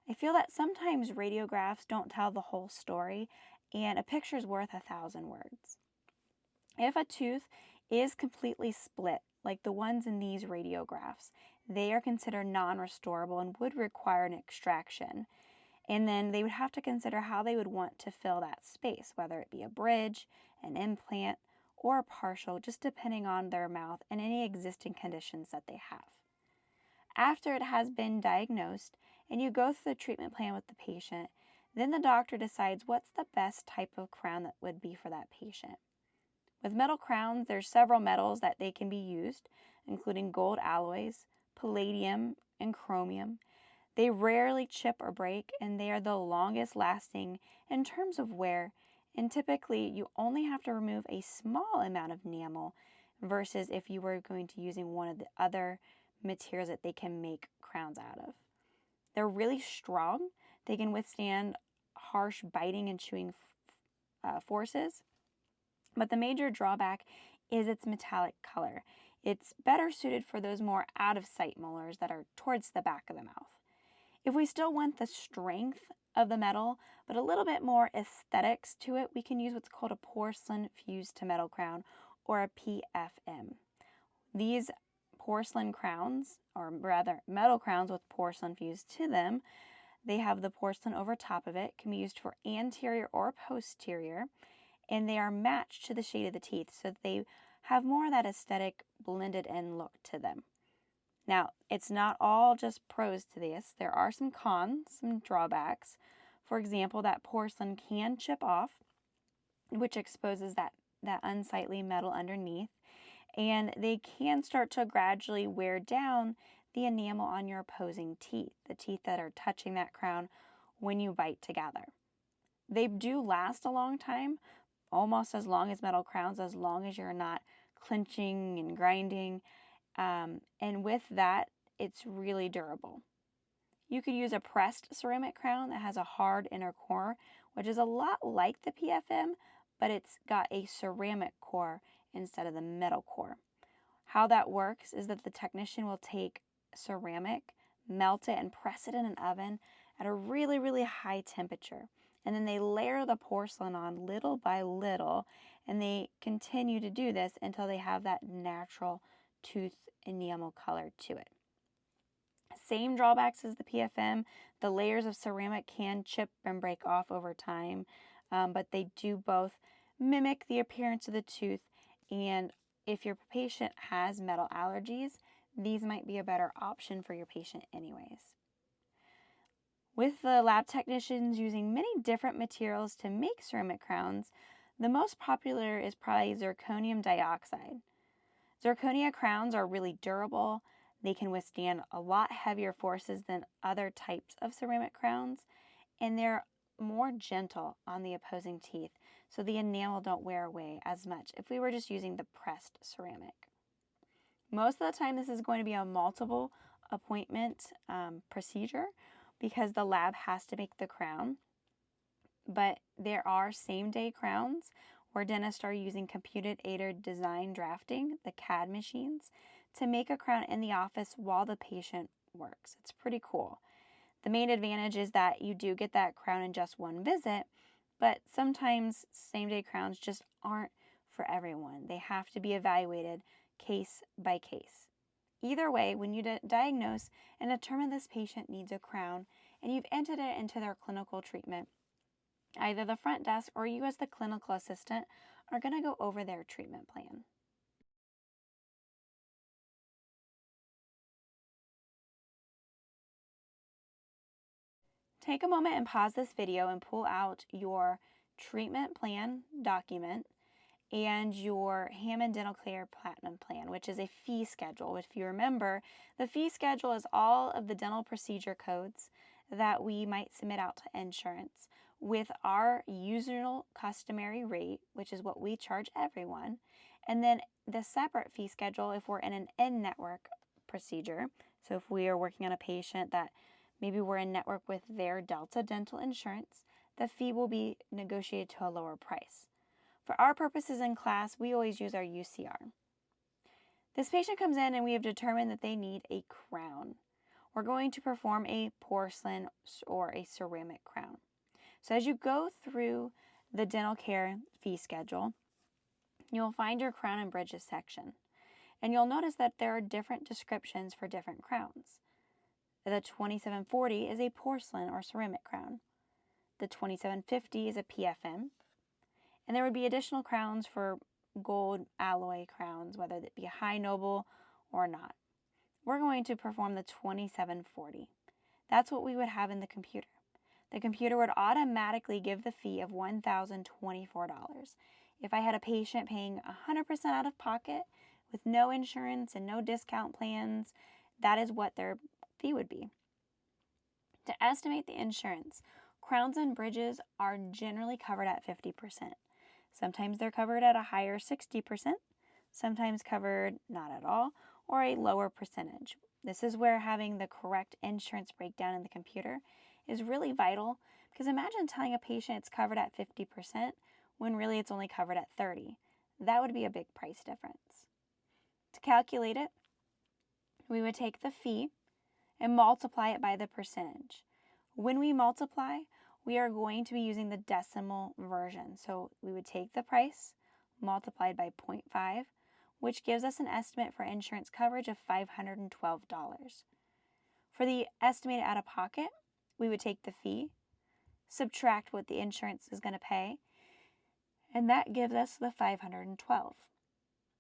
I feel that sometimes radiographs don't tell the whole story, and a picture is worth 1,000 words. If a tooth is completely split, like the ones in these radiographs, they are considered non-restorable and would require an extraction. And then they would have to consider how they would want to fill that space, whether it be a bridge, an implant, or a partial, just depending on their mouth and any existing conditions that they have. After it has been diagnosed and you go through the treatment plan with the patient, then the doctor decides what's the best type of crown that would be for that patient. With metal crowns, there's several metals that they can be used, including gold alloys, palladium, and chromium. They rarely chip or break, and they are the longest lasting in terms of wear, and typically you only have to remove a small amount of enamel versus if you were going to using one of the other materials that they can make crowns out of. They're really strong. They can withstand harsh biting and chewing forces, but the major drawback is its metallic color. It's better suited for those more out of sight molars that are towards the back of the mouth. If we still want the strength of the metal, but a little bit more aesthetics to it, we can use what's called a porcelain fused to metal crown, or a PFM. These porcelain crowns, or rather metal crowns with porcelain fused to them, they have the porcelain over top of it, can be used for anterior or posterior, and they are matched to the shade of the teeth, so that they have more of that aesthetic blended in look to them. Now, it's not all just pros to this. There are some cons, some drawbacks. For example, that porcelain can chip off, which exposes that unsightly metal underneath, and they can start to gradually wear down the enamel on your opposing teeth, the teeth that are touching that crown when you bite together. They do last a long time, almost as long as metal crowns, as long as you're not clenching and grinding. And with that, it's really durable. You could use a pressed ceramic crown that has a hard inner core, which is a lot like the PFM, but it's got a ceramic core instead of the metal core. How that works is that the technician will take ceramic, melt it, and press it in an oven at a really, really high temperature. And then they layer the porcelain on little by little, and they continue to do this until they have that natural tooth enamel color to it. Same drawbacks as the PFM. The layers of ceramic can chip and break off over time, but they do both mimic the appearance of the tooth, and if your patient has metal allergies, these might be a better option for your patient anyways. With the lab technicians using many different materials to make ceramic crowns, the most popular is probably zirconium dioxide. Zirconia crowns are really durable. They can withstand a lot heavier forces than other types of ceramic crowns, and they're more gentle on the opposing teeth, so the enamel don't wear away as much if we were just using the pressed ceramic. Most of the time, this is going to be a multiple appointment procedure because the lab has to make the crown, but there are same-day crowns where dentists are using computer-aided design drafting, the CAD machines, to make a crown in the office while the patient works. It's pretty cool. The main advantage is that you do get that crown in just one visit, but sometimes same-day crowns just aren't for everyone. They have to be evaluated case by case. Either way, when you diagnose and determine this patient needs a crown and you've entered it into their clinical treatment, either the front desk or you as the clinical assistant are going to go over their treatment plan. Take a moment and pause this video and pull out your treatment plan document and your Hammond Dental Care Platinum Plan, which is a fee schedule. If you remember, the fee schedule is all of the dental procedure codes that we might submit out to insurance with our usual customary rate, which is what we charge everyone, and then the separate fee schedule if we're in an in-network procedure. So if we are working on a patient that maybe we're in network with their Delta Dental Insurance, the fee will be negotiated to a lower price. For our purposes in class, we always use our UCR. This patient comes in and we have determined that they need a crown. We're going to perform a porcelain or a ceramic crown. So as you go through the dental care fee schedule, you'll find your crown and bridges section. And you'll notice that there are different descriptions for different crowns. The 2740 is a porcelain or ceramic crown. The 2750 is a PFM. And there would be additional crowns for gold alloy crowns, whether it be a high noble or not. We're going to perform the 2740. That's what we would have in the computer. The computer would automatically give the fee of $1,024. If I had a patient paying 100% out of pocket with no insurance and no discount plans, that is what their fee would be. To estimate the insurance, crowns and bridges are generally covered at 50%. Sometimes they're covered at a higher 60%, sometimes covered not at all, or a lower percentage. This is where having the correct insurance breakdown in the computer is really vital, because imagine telling a patient it's covered at 50% when really it's only covered at 30%. That would be a big price difference. To calculate it, we would take the fee and multiply it by the percentage. When we multiply, we are going to be using the decimal version. So we would take the price multiplied by 0.5, which gives us an estimate for insurance coverage of $512. For the estimated out-of-pocket, we would take the fee, subtract what the insurance is going to pay, and that gives us the $512.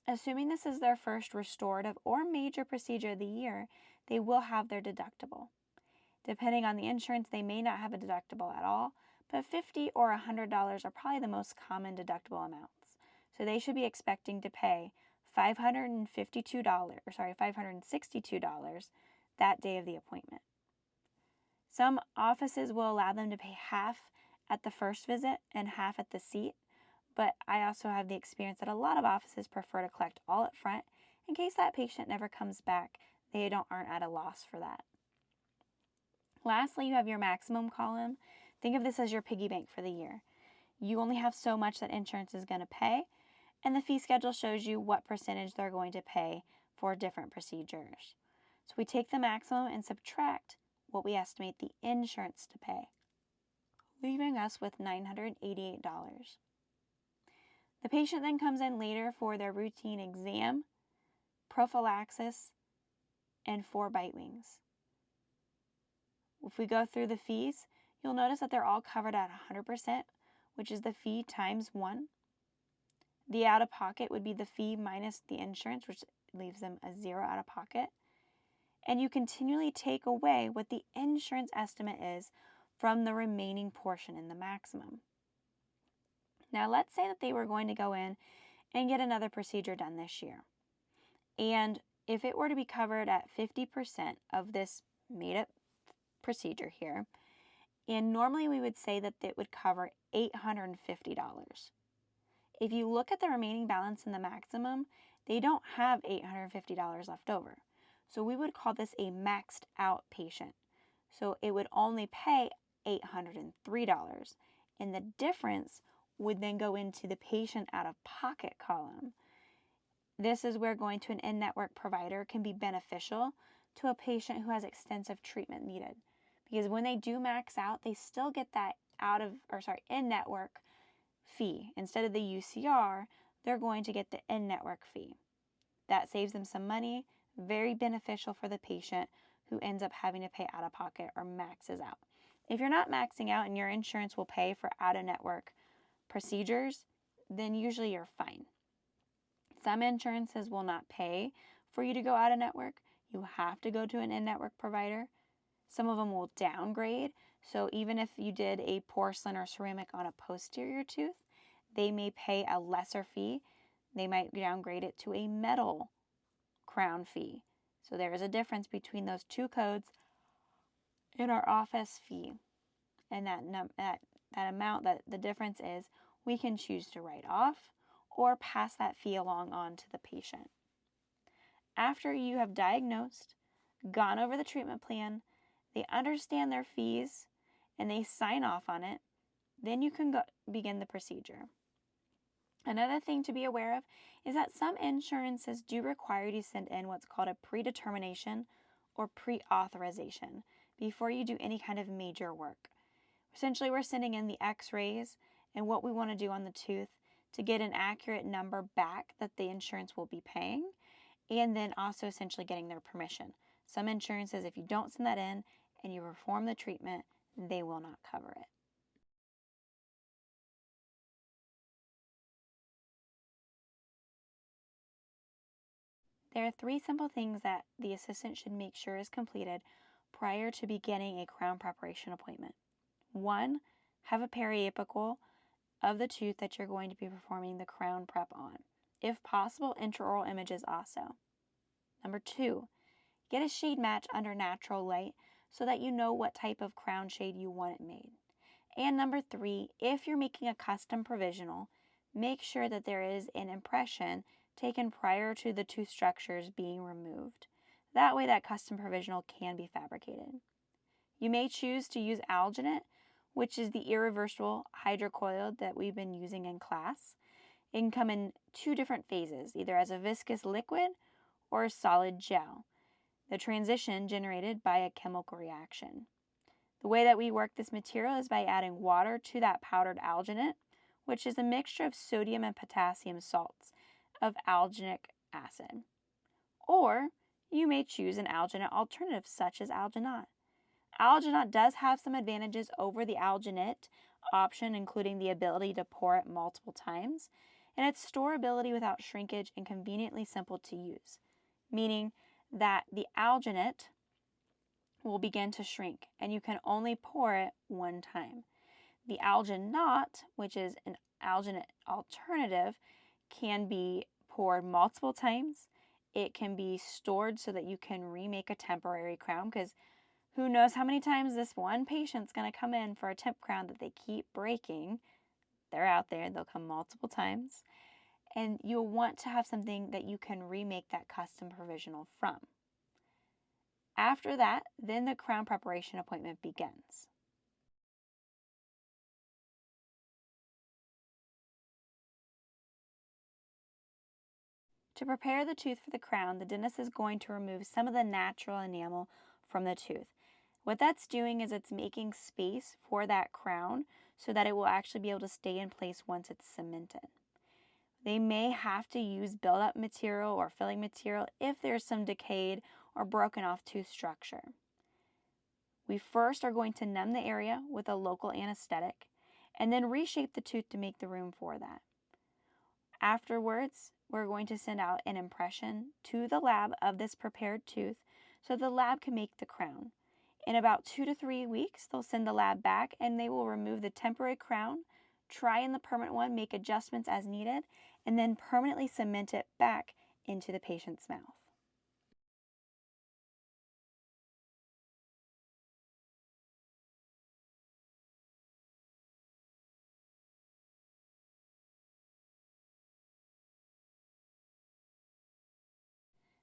Assuming this is their first restorative or major procedure of the year, they will have their deductible. Depending on the insurance, they may not have a deductible at all, but $50 or $100 are probably the most common deductible amounts. So they should be expecting to pay $562 that day of the appointment. Some offices will allow them to pay half at the first visit and half at the seat, but I also have the experience that a lot of offices prefer to collect all up front in case that patient never comes back. They aren't at a loss for that. Lastly, you have your maximum column. Think of this as your piggy bank for the year. You only have so much that insurance is going to pay, and the fee schedule shows you what percentage they're going to pay for different procedures. So we take the maximum and subtract what we estimate the insurance to pay, leaving us with $988. The patient then comes in later for their routine exam, prophylaxis, and 4 bite wings. If we go through the fees, you'll notice that they're all covered at 100%, which is the fee times 1. The out-of-pocket would be the fee minus the insurance, which leaves them a zero out-of-pocket. And you continually take away what the insurance estimate is from the remaining portion in the maximum. Now, let's say that they were going to go in and get another procedure done this year. And if it were to be covered at 50% of this made-up procedure here, and normally we would say that it would cover $850. If you look at the remaining balance in the maximum, they don't have $850 left over. So we would call this a maxed out patient. So it would only pay $803, and the difference would then go into the patient out-of-pocket column. This is where going to an in-network provider can be beneficial to a patient who has extensive treatment needed. Because when they do max out, they still get that in-network fee. Instead of the UCR, they're going to get the in-network fee. That saves them some money, very beneficial for the patient who ends up having to pay out-of-pocket or maxes out. If you're not maxing out and your insurance will pay for out-of-network procedures, then usually you're fine. Some insurances will not pay for you to go out-of-network. You have to go to an in-network provider. Some of them will downgrade. So even if you did a porcelain or ceramic on a posterior tooth, they may pay a lesser fee. They might downgrade it to a metal crown fee. So there is a difference between those two codes in our office fee. And that amount, that the difference is, we can choose to write off or pass that fee along on to the patient. After you have diagnosed, gone over the treatment plan, they understand their fees, and they sign off on it, then you can begin the procedure. Another thing to be aware of is that some insurances do require you to send in what's called a predetermination or pre-authorization before you do any kind of major work. Essentially, we're sending in the x-rays and what we want to do on the tooth to get an accurate number back that the insurance will be paying, and then also essentially getting their permission. Some insurances, if you don't send that in and you perform the treatment, they will not cover it. There are 3 simple things that the assistant should make sure is completed prior to beginning a crown preparation appointment. 1, have a periapical of the tooth that you're going to be performing the crown prep on. If possible, intraoral images also. Number 2, get a shade match under natural light so that you know what type of crown shade you want it made. And number 3, if you're making a custom provisional, make sure that there is an impression taken prior to the tooth structures being removed. That way that custom provisional can be fabricated. You may choose to use alginate, which is the irreversible hydrocoil that we've been using in class. It can come in 2 different phases, either as a viscous liquid or a solid gel. The transition generated by a chemical reaction. The way that we work this material is by adding water to that powdered alginate, which is a mixture of sodium and potassium salts of alginic acid. Or you may choose an alginate alternative such as alginate. Alginate does have some advantages over the alginate option, including the ability to pour it multiple times, and its storability without shrinkage and conveniently simple to use, meaning that the alginate will begin to shrink and you can only pour it one time. The alginate, which is an alginate alternative, can be poured multiple times. It can be stored so that you can remake a temporary crown, because who knows how many times this one patient's going to come in for a temp crown that they keep breaking. They're out there, they'll come multiple times. And you'll want to have something that you can remake that custom provisional from. After that, then the crown preparation appointment begins. To prepare the tooth for the crown, the dentist is going to remove some of the natural enamel from the tooth. What that's doing is it's making space for that crown so that it will actually be able to stay in place once it's cemented. They may have to use build-up material or filling material if there's some decayed or broken off tooth structure. We first are going to numb the area with a local anesthetic and then reshape the tooth to make the room for that. Afterwards, we're going to send out an impression to the lab of this prepared tooth so the lab can make the crown. In about 2 to 3 weeks, they'll send the lab back and they will remove the temporary crown, try in the permanent one, make adjustments as needed, and then permanently cement it back into the patient's mouth.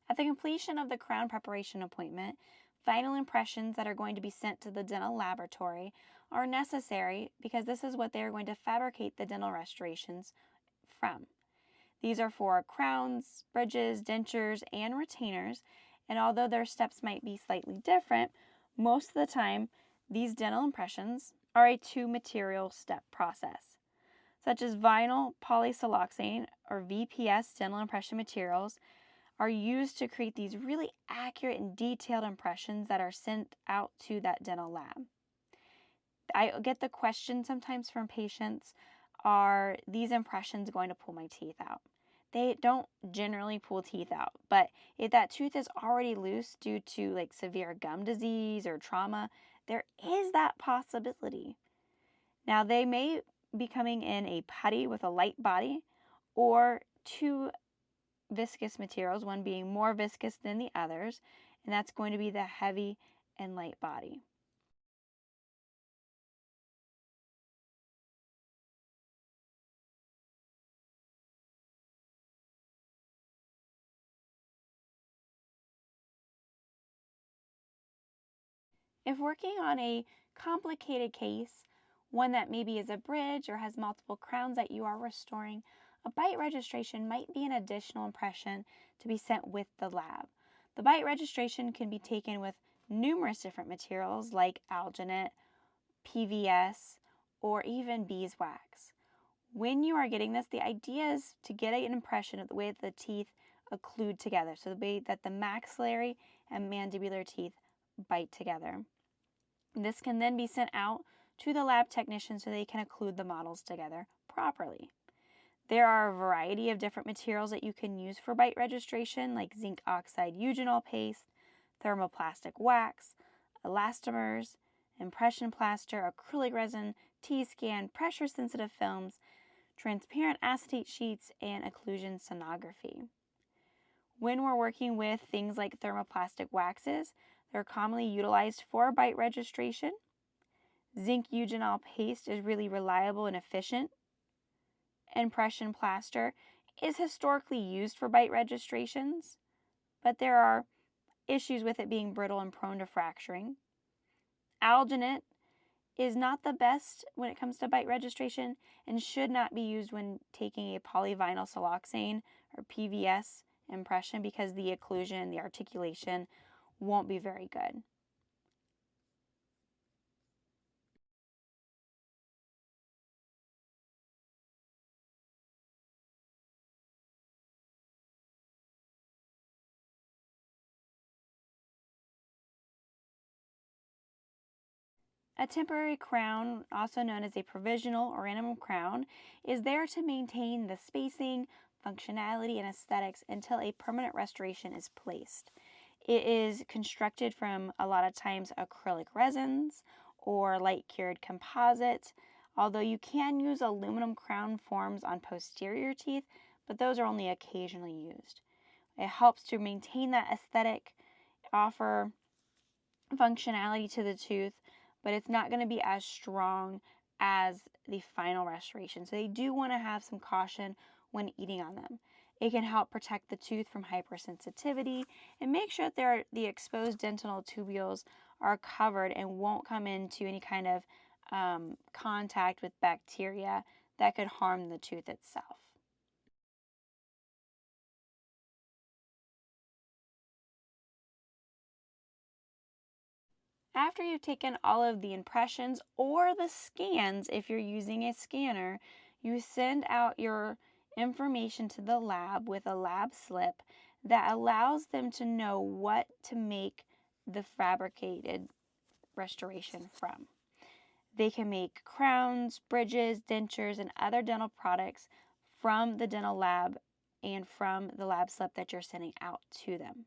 At the completion of the crown preparation appointment, final impressions that are going to be sent to the dental laboratory are necessary because this is what they are going to fabricate the dental restorations from. These are for crowns, bridges, dentures, and retainers, and although their steps might be slightly different, most of the time these dental impressions are a two-material step process, such as vinyl polysiloxane or VPS dental impression materials are used to create these really accurate and detailed impressions that are sent out to that dental lab. I get the question sometimes from patients, are these impressions going to pull my teeth out? They don't generally pull teeth out, but if that tooth is already loose due to like severe gum disease or trauma, there is that possibility. Now, they may be coming in a putty with a light body or two viscous materials, one being more viscous than the others, and that's going to be the heavy and light body. If working on a complicated case, one that maybe is a bridge or has multiple crowns that you are restoring, a bite registration might be an additional impression to be sent with the lab. The bite registration can be taken with numerous different materials like alginate, PVS, or even beeswax. When you are getting this, the idea is to get an impression of the way that the teeth occlude together, so the way that the maxillary and mandibular teeth bite together. This can then be sent out to the lab technician so they can occlude the models together properly. There are a variety of different materials that you can use for bite registration, like zinc oxide eugenol paste, thermoplastic wax, elastomers, impression plaster, acrylic resin, T-scan, pressure-sensitive films, transparent acetate sheets, and occlusion sonography. When we're working with things like thermoplastic waxes, they're commonly utilized for bite registration. Zinc eugenol paste is really reliable and efficient. Impression plaster is historically used for bite registrations, but there are issues with it being brittle and prone to fracturing. Alginate is not the best when it comes to bite registration and should not be used when taking a polyvinyl siloxane or PVS impression because the occlusion, the articulation won't be very good. A temporary crown, also known as a provisional or animal crown, is there to maintain the spacing, functionality, and aesthetics until a permanent restoration is placed. It is constructed from a lot of times acrylic resins or light cured composite, although you can use aluminum crown forms on posterior teeth, but those are only occasionally used. It helps to maintain that aesthetic, offer functionality to the tooth, but it's not going to be as strong as the final restoration. So they do want to have some caution when eating on them. It can help protect the tooth from hypersensitivity and make sure that the exposed dentinal tubules are covered and won't come into any kind of contact with bacteria that could harm the tooth itself. After you've taken all of the impressions or the scans, if you're using a scanner, you send out your information to the lab with a lab slip that allows them to know what to make the fabricated restoration from. They can make crowns, bridges, dentures, and other dental products from the dental lab and from the lab slip that you're sending out to them.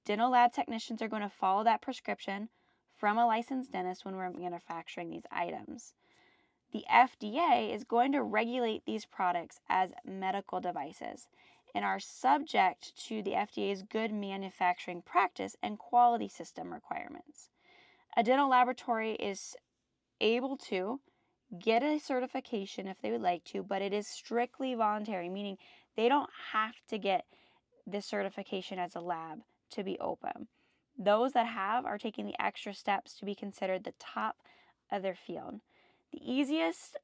Dental lab technicians are going to follow that prescription from a licensed dentist when we're manufacturing these items. The FDA is going to regulate these products as medical devices and are subject to the FDA's good manufacturing practice and quality system requirements. A dental laboratory is able to get a certification if they would like to, but it is strictly voluntary, meaning they don't have to get this certification as a lab to be open. Those that have are taking the extra steps to be considered the top of their field. The easiest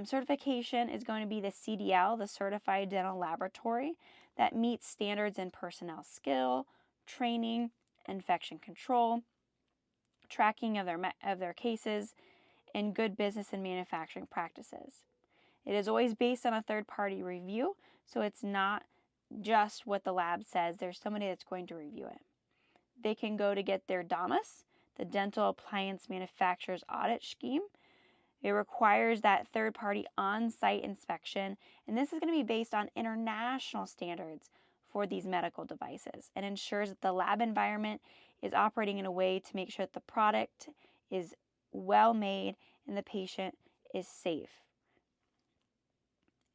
certification is going to be the CDL, the Certified Dental Laboratory, that meets standards in personnel skill, training, infection control, tracking of their cases, and good business and manufacturing practices. It is always based on a third-party review, so it's not just what the lab says. There's somebody that's going to review it. They can go to get their DAMAS, the Dental Appliance Manufacturers Audit Scheme. It requires that third-party on-site inspection, and this is going to be based on international standards for these medical devices and ensures that the lab environment is operating in a way to make sure that the product is well made and the patient is safe.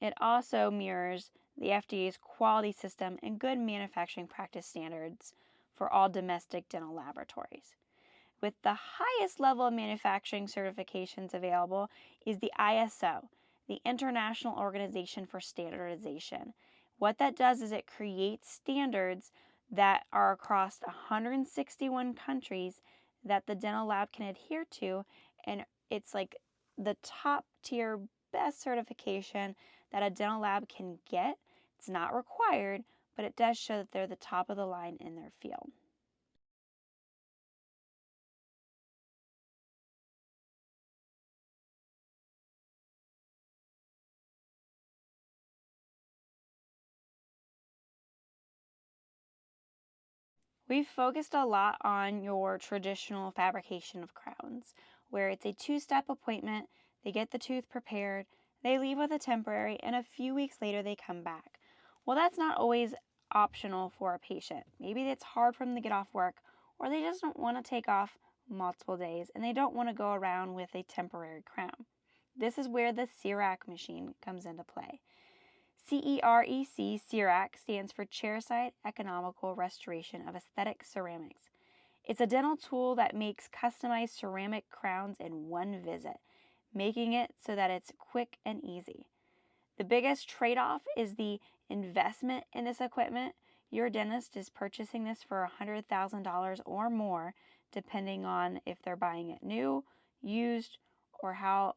It also mirrors the FDA's quality system and good manufacturing practice standards for all domestic dental laboratories. With the highest level of manufacturing certifications available is the ISO, the International Organization for Standardization. What that does is it creates standards that are across 161 countries that the dental lab can adhere to, and it's like the top tier best certification that a dental lab can get. It's not required, but it does show that they're the top of the line in their field. We've focused a lot on your traditional fabrication of crowns, where it's a two-step appointment. They get the tooth prepared, they leave with a temporary, and a few weeks later they come back. Well, that's not always optional for a patient. Maybe it's hard for them to get off work, or they just don't want to take off multiple days and they don't want to go around with a temporary crown. This is where the CEREC machine comes into play. CEREC, CEREC, stands for Chairside Economical Restoration of Aesthetic Ceramics. It's a dental tool that makes customized ceramic crowns in one visit, making it so that it's quick and easy. The biggest trade-off is the investment in this equipment. Your dentist is purchasing this for $100,000 or more, depending on if they're buying it new, used, or how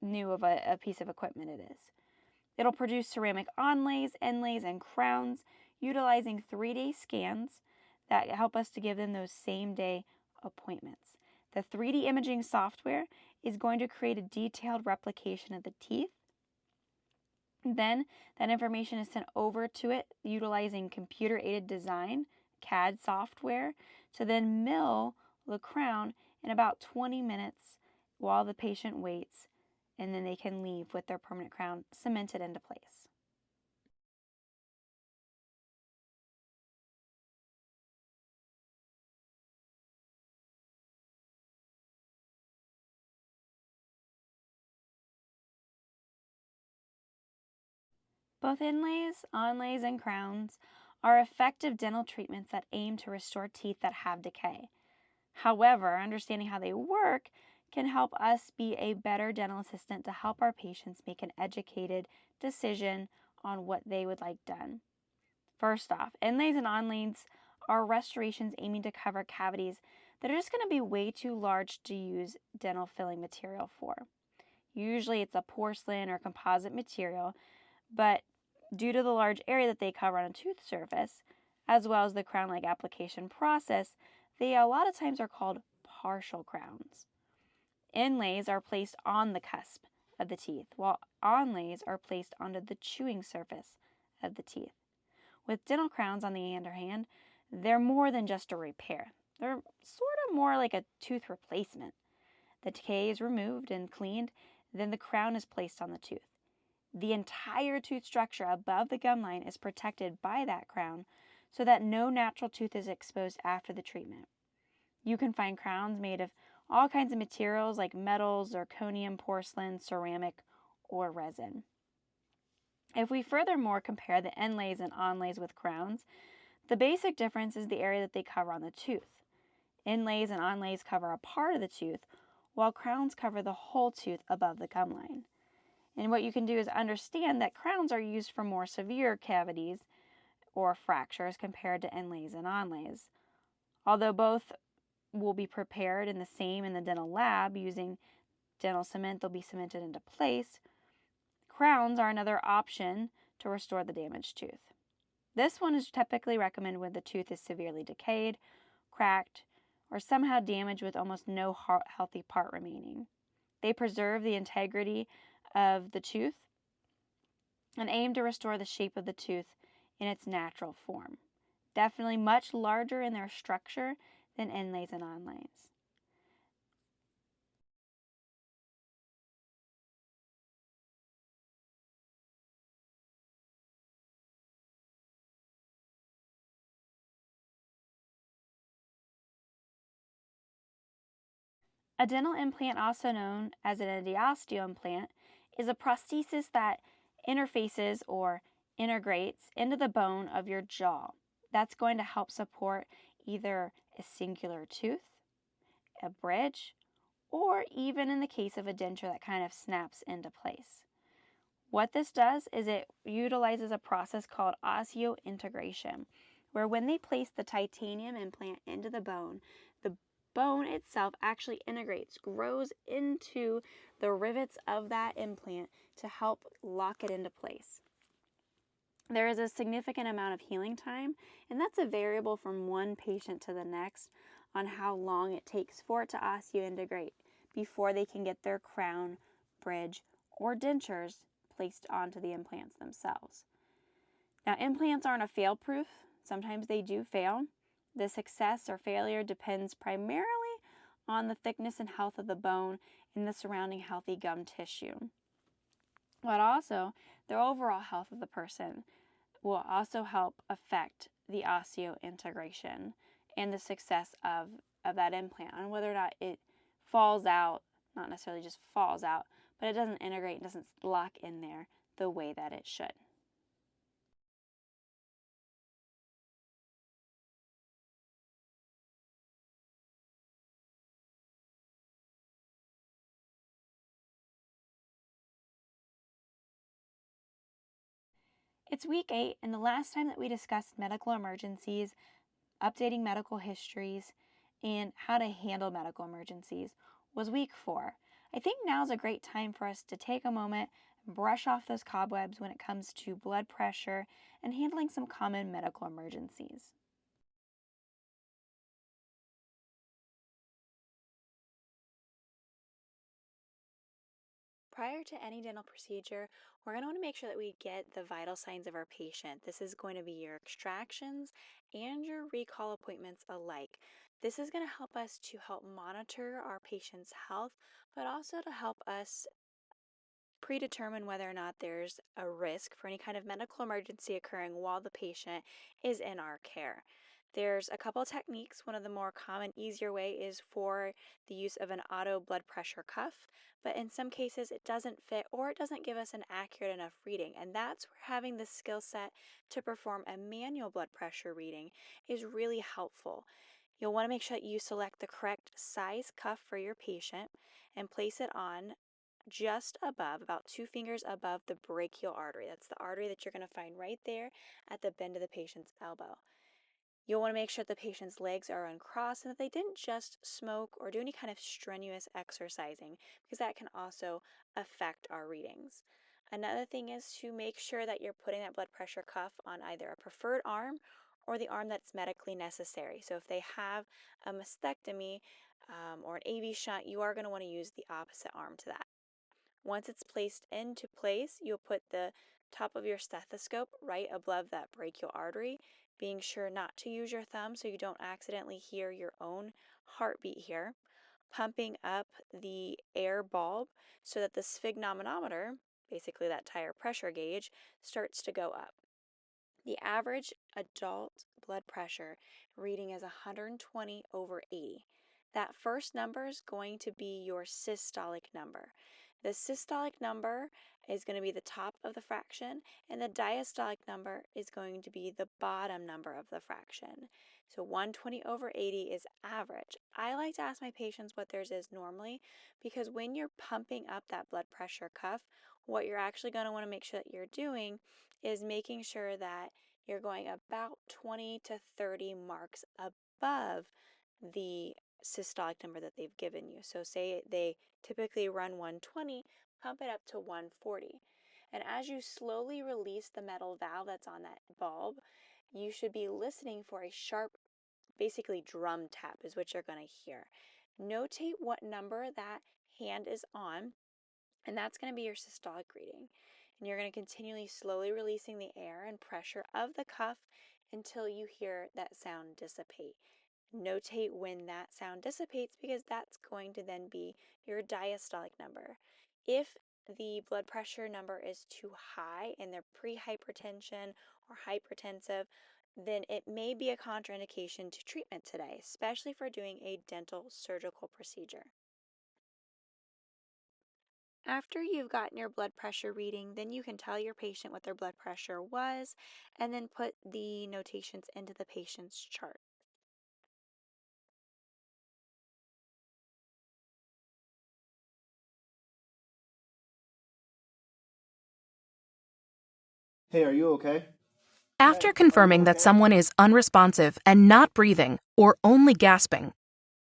new of a piece of equipment it is. It'll produce ceramic onlays, inlays, and crowns utilizing 3D scans that help us to give them those same-day appointments. The 3D imaging software is going to create a detailed replication of the teeth. Then that information is sent over to it utilizing computer-aided design, CAD software, to then mill the crown in about 20 minutes while the patient waits, and then they can leave with their permanent crown cemented into place. Both inlays, onlays, and crowns are effective dental treatments that aim to restore teeth that have decay. However, understanding how they work can help us be a better dental assistant to help our patients make an educated decision on what they would like done. First off, inlays and onlays are restorations aiming to cover cavities that are just going to be way too large to use dental filling material for. Usually it's a porcelain or composite material, but due to the large area that they cover on a tooth surface, as well as the crown-like application process, they a lot of times are called partial crowns. Inlays are placed on the cusp of the teeth, while onlays are placed onto the chewing surface of the teeth. With dental crowns, on the other hand, they're more than just a repair. They're sort of more like a tooth replacement. The decay is removed and cleaned, then the crown is placed on the tooth. The entire tooth structure above the gum line is protected by that crown so that no natural tooth is exposed after the treatment. You can find crowns made of all kinds of materials like metals, zirconium, porcelain, ceramic, or resin. If we furthermore compare the inlays and onlays with crowns, the basic difference is the area that they cover on the tooth. Inlays and onlays cover a part of the tooth, while crowns cover the whole tooth above the gum line. And what you can do is understand that crowns are used for more severe cavities or fractures compared to inlays and onlays. Although both will be prepared in the dental lab using dental cement, they'll be cemented into place. Crowns are another option to restore the damaged tooth. This one is typically recommended when the tooth is severely decayed, cracked, or somehow damaged with almost no healthy part remaining. They preserve the integrity of the tooth and aim to restore the shape of the tooth in its natural form. Definitely much larger in their structure than inlays and onlays. A dental implant, also known as an endosteal implant, is a prosthesis that interfaces or integrates into the bone of your jaw. That's going to help support either a singular tooth, a bridge, or even in the case of a denture that kind of snaps into place. What this does is it utilizes a process called osseointegration, where when they place the titanium implant into the bone itself actually integrates, grows into the rivets of that implant to help lock it into place. There is a significant amount of healing time, and that's a variable from one patient to the next on how long it takes for it to osseointegrate before they can get their crown, bridge, or dentures placed onto the implants themselves. Now, implants aren't a fail-proof. Sometimes they do fail. The success or failure depends primarily on the thickness and health of the bone and the surrounding healthy gum tissue. But also, the overall health of the person will also help affect the osseointegration and the success of that implant, and whether or not it falls out, not necessarily just falls out, but it doesn't integrate and doesn't lock in there the way that it should. It's week 8, and the last time that we discussed medical emergencies, updating medical histories, and how to handle medical emergencies was week 4. I think now's a great time for us to take a moment and brush off those cobwebs when it comes to blood pressure and handling some common medical emergencies. Prior to any dental procedure, we're going to want to make sure that we get the vital signs of our patient. This is going to be your extractions and your recall appointments alike. This is going to help us to help monitor our patient's health, but also to help us predetermine whether or not there's a risk for any kind of medical emergency occurring while the patient is in our care. There's a couple techniques. One of the more common, easier way is for the use of an auto blood pressure cuff, but in some cases it doesn't fit or it doesn't give us an accurate enough reading, and that's where having the skill set to perform a manual blood pressure reading is really helpful. You'll want to make sure that you select the correct size cuff for your patient and place it on just above, about 2 fingers above the brachial artery. That's the artery that you're going to find right there at the bend of the patient's elbow. You'll want to make sure the patient's legs are uncrossed and that they didn't just smoke or do any kind of strenuous exercising, because that can also affect our readings. Another thing is to make sure that you're putting that blood pressure cuff on either a preferred arm or the arm that's medically necessary. So if they have a mastectomy or an AV shunt, you are going to want to use the opposite arm to that. Once it's placed into place, you'll put the top of your stethoscope right above that brachial artery, being sure not to use your thumb so you don't accidentally hear your own heartbeat here. Pumping up the air bulb so that the sphygmomanometer basically that tire pressure gauge, starts to go up. The average adult blood pressure reading is 120/80. That first number is going to be your systolic number. The systolic number is going to be the top of the fraction, and the diastolic number is going to be the bottom number of the fraction. So 120/80 is average. I like to ask my patients what theirs is normally, because when you're pumping up that blood pressure cuff, what you're actually going to want to make sure that you're doing is making sure that you're going about 20 to 30 marks above the systolic number that they've given you. So say they typically run 120, pump it up to 140. And as you slowly release the metal valve that's on that bulb, you should be listening for a sharp, basically drum tap is what you're going to hear. Notate what number that hand is on, and that's going to be your systolic reading. And you're going to continually slowly releasing the air and pressure of the cuff until you hear that sound dissipate. Notate when that sound dissipates, because that's going to then be your diastolic number. If the blood pressure number is too high and they're pre-hypertension or hypertensive, then it may be a contraindication to treatment today, especially for doing a dental surgical procedure. After you've gotten your blood pressure reading, then you can tell your patient what their blood pressure was and then put the notations into the patient's chart. Hey, are you okay? After confirming that someone is unresponsive and not breathing or only gasping,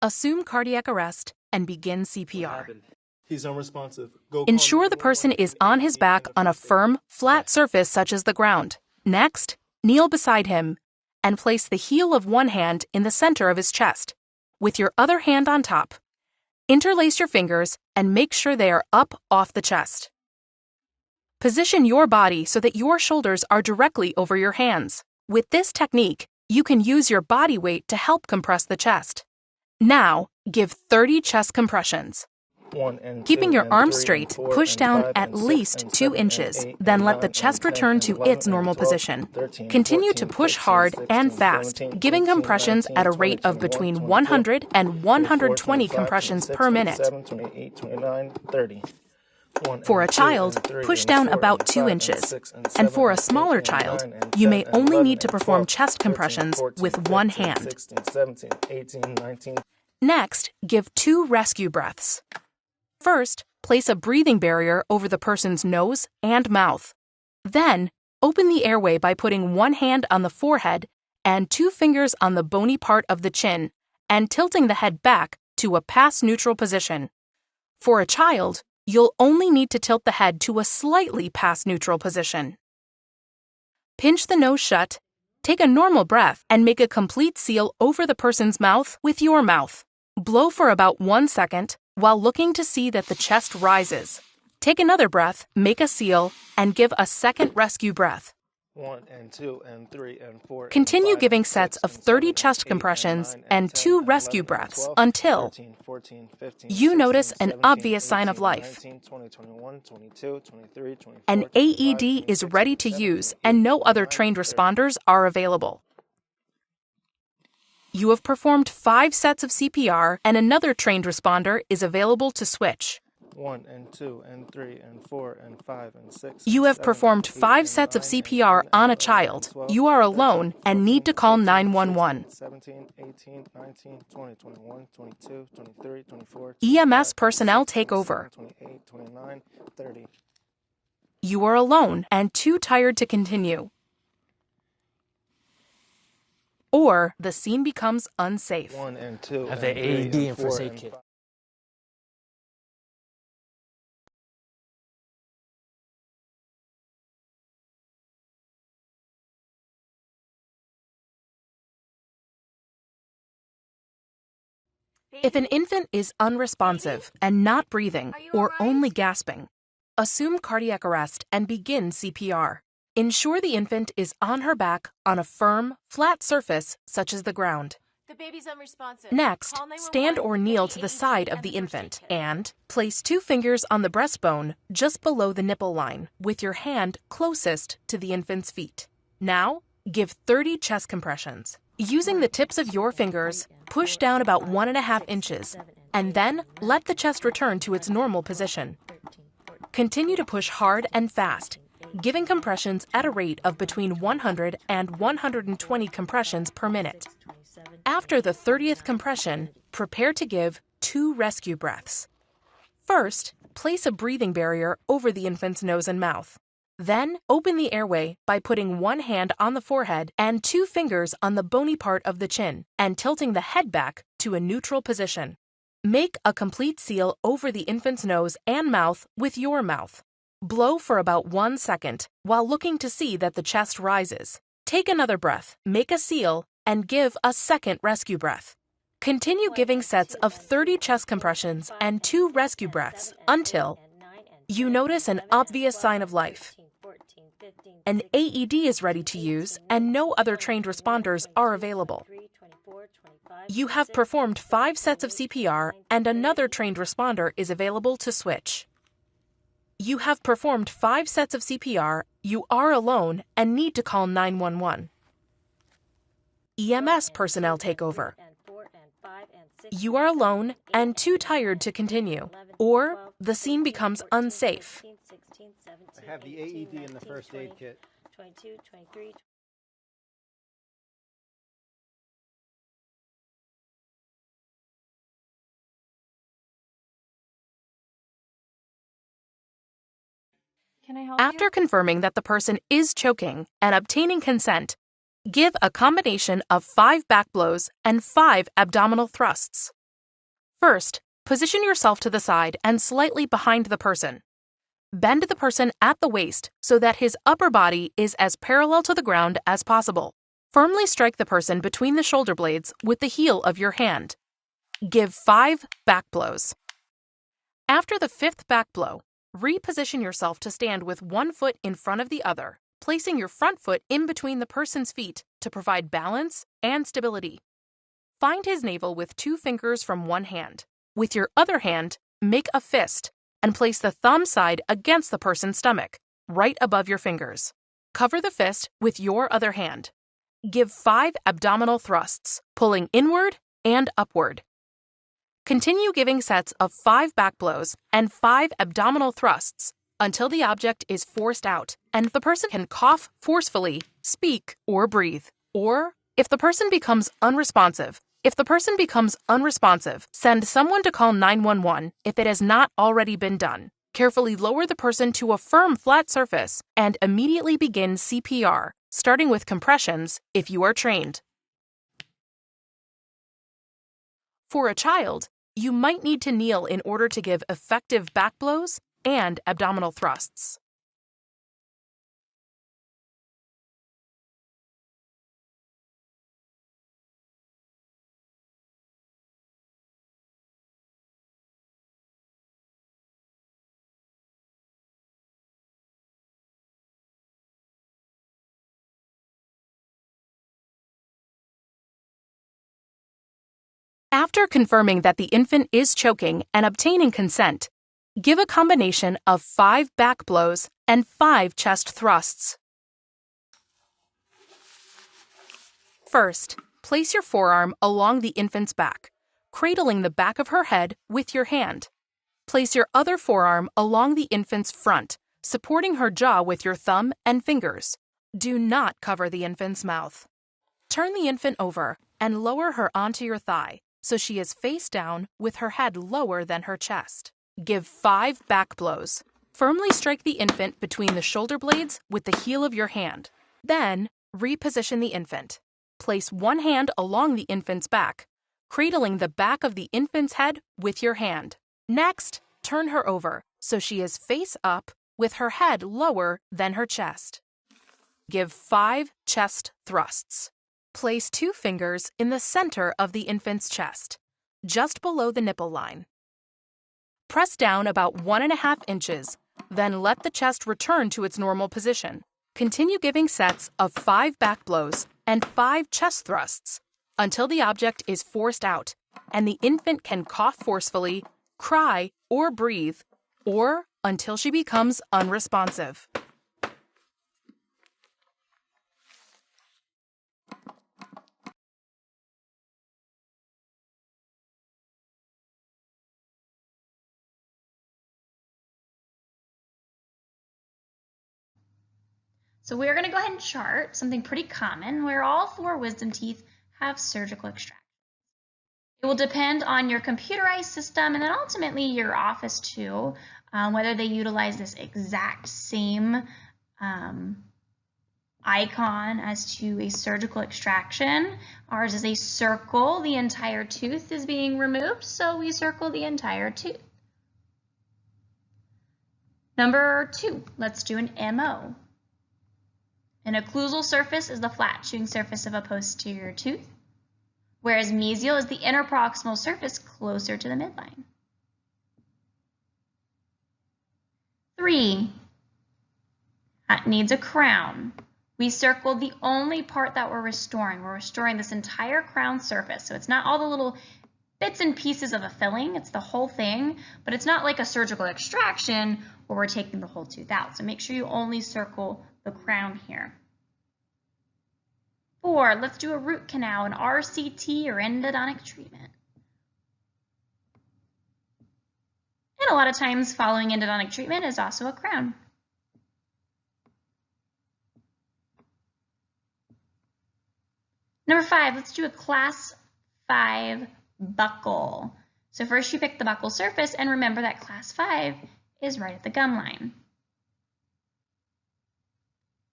assume cardiac arrest and begin CPR. He's unresponsive. Go Ensure the person is on his back on a firm, flat surface such as the ground. Next, kneel beside him and place the heel of one hand in the center of his chest, with your other hand on top. Interlace your fingers and make sure they are up off the chest. Position your body so that your shoulders are directly over your hands. With this technique, you can use your body weight to help compress the chest. Now, give 30 chest compressions. Keeping your arms straight, push down at least 2 inches, then let the chest return to its normal position. Continue to push hard and fast, giving compressions at a rate of between 100 and 120 compressions per minute. For a child, push down about 2 inches, and for a smaller child, you may only need to perform chest compressions with one hand. Next, give 2 rescue breaths. First, place a breathing barrier over the person's nose and mouth. Then, open the airway by putting one hand on the forehead and 2 fingers on the bony part of the chin and tilting the head back to a past-neutral position. For a child, you'll only need to tilt the head to a slightly past-neutral position. Pinch the nose shut, take a normal breath, and make a complete seal over the person's mouth with your mouth. Blow for about 1 second while looking to see that the chest rises. Take another breath, make a seal, and give a second rescue breath. 1 and 2 and 3 and 4. Continue giving sets of 30 chest compressions and 2 rescue breaths until you notice an obvious sign of life. An AED is ready to use and no other trained responders are available. You have performed 5 sets of CPR and another trained responder is available to switch. 1 and 2 and 3 and 4 and 5 and 6. You have performed 5 sets of CPR on a child. You are alone and need to call 911. 17, 18, 19, 20, 21, 22, 23, 24. EMS personnel take over. 28, 29, 30. You are alone and too tired to continue. Or the scene becomes unsafe. 1 and 2. Have the AED and first aid kit. If an infant is unresponsive and not breathing or only gasping, assume cardiac arrest and begin CPR. Ensure the infant is on her back on a firm, flat surface such as the ground. the baby's unresponsive. Next, Call 911 stand or kneel with to the AED side of and the the first aid infant kit. and place 2 fingers on the breastbone just below the nipple line with your hand closest to the infant's feet. Now, give 30 chest compressions. Using the tips of your fingers, push down about 1.5 inches, and then let the chest return to its normal position. Continue to push hard and fast, giving compressions at a rate of between 100 and 120 compressions per minute. After the 30th compression, prepare to give 2 rescue breaths. First, place a breathing barrier over the infant's nose and mouth. Then, open the airway by putting 1 hand on the forehead and 2 fingers on the bony part of the chin and tilting the head back to a neutral position. Make a complete seal over the infant's nose and mouth with your mouth. Blow for about 1 second while looking to see that the chest rises. Take another breath, make a seal, and give a second rescue breath. Continue giving sets of 30 chest compressions and 2 rescue breaths until you notice an obvious sign of life. An AED is ready to use and no other trained responders are available. You have performed 5 sets of CPR and another trained responder is available to switch. You have performed 5 sets of CPR, you are alone, and need to call 911. EMS personnel take over. You are alone and too tired to continue, or the scene becomes unsafe. I have the AED in the first aid kit. 22, 23. Can I help After confirming that the person is choking and obtaining consent, give a combination of 5 back blows and 5 abdominal thrusts. First, position yourself to the side and slightly behind the person. Bend the person at the waist so that his upper body is as parallel to the ground as possible. Firmly strike the person between the shoulder blades with the heel of your hand. Give 5 back blows. After the 5th back blow, reposition yourself to stand with 1 foot in front of the other, placing your front foot in between the person's feet to provide balance and stability. Find his navel with 2 fingers from one hand. With your other hand, make a fist and place the thumb side against the person's stomach, right above your fingers. Cover the fist with your other hand. Give 5 abdominal thrusts, pulling inward and upward. Continue giving sets of 5 back blows and 5 abdominal thrusts until the object is forced out and the person can cough forcefully, speak, or breathe. Or, if the person becomes unresponsive, send someone to call 911 if it has not already been done. Carefully lower the person to a firm flat surface and immediately begin CPR, starting with compressions if you are trained. For a child, you might need to kneel in order to give effective back blows and abdominal thrusts. After confirming that the infant is choking and obtaining consent, give a combination of 5 back blows and 5 chest thrusts. First, place your forearm along the infant's back, cradling the back of her head with your hand. Place your other forearm along the infant's front, supporting her jaw with your thumb and fingers. Do not cover the infant's mouth. Turn the infant over and lower her onto your thigh, so she is face down with her head lower than her chest. Give 5 back blows. Firmly strike the infant between the shoulder blades with the heel of your hand. Then, reposition the infant. Place 1 hand along the infant's back, cradling the back of the infant's head with your hand. Next, turn her over so she is face up with her head lower than her chest. Give 5 chest thrusts. Place 2 fingers in the center of the infant's chest, just below the nipple line. Press down about 1.5 inches, then let the chest return to its normal position. Continue giving sets of 5 back blows and 5 chest thrusts until the object is forced out and the infant can cough forcefully, cry, or breathe, or until she becomes unresponsive. So we're going to go ahead and chart something pretty common where all 4 wisdom teeth have surgical extraction. It will depend on your computerized system and then ultimately your office too, whether they utilize this exact same icon as to a surgical extraction. Ours is a circle. The entire tooth is being removed, so we circle the entire tooth. Number 2, let's do an MO. An occlusal surface is the flat chewing surface of a posterior tooth, whereas mesial is the interproximal surface closer to the midline. 3, that needs a crown. We circled the only part that we're restoring. We're restoring this entire crown surface, so it's not all the little bits and pieces of a filling, it's the whole thing, but it's not like a surgical extraction where we're taking the whole tooth out. So make sure you only circle the crown here. 4, let's do a root canal, an RCT or endodontic treatment. And a lot of times following endodontic treatment is also a crown. Number 5, let's do a class 5 buccal. So first you pick the buccal surface and remember that class 5 is right at the gum line.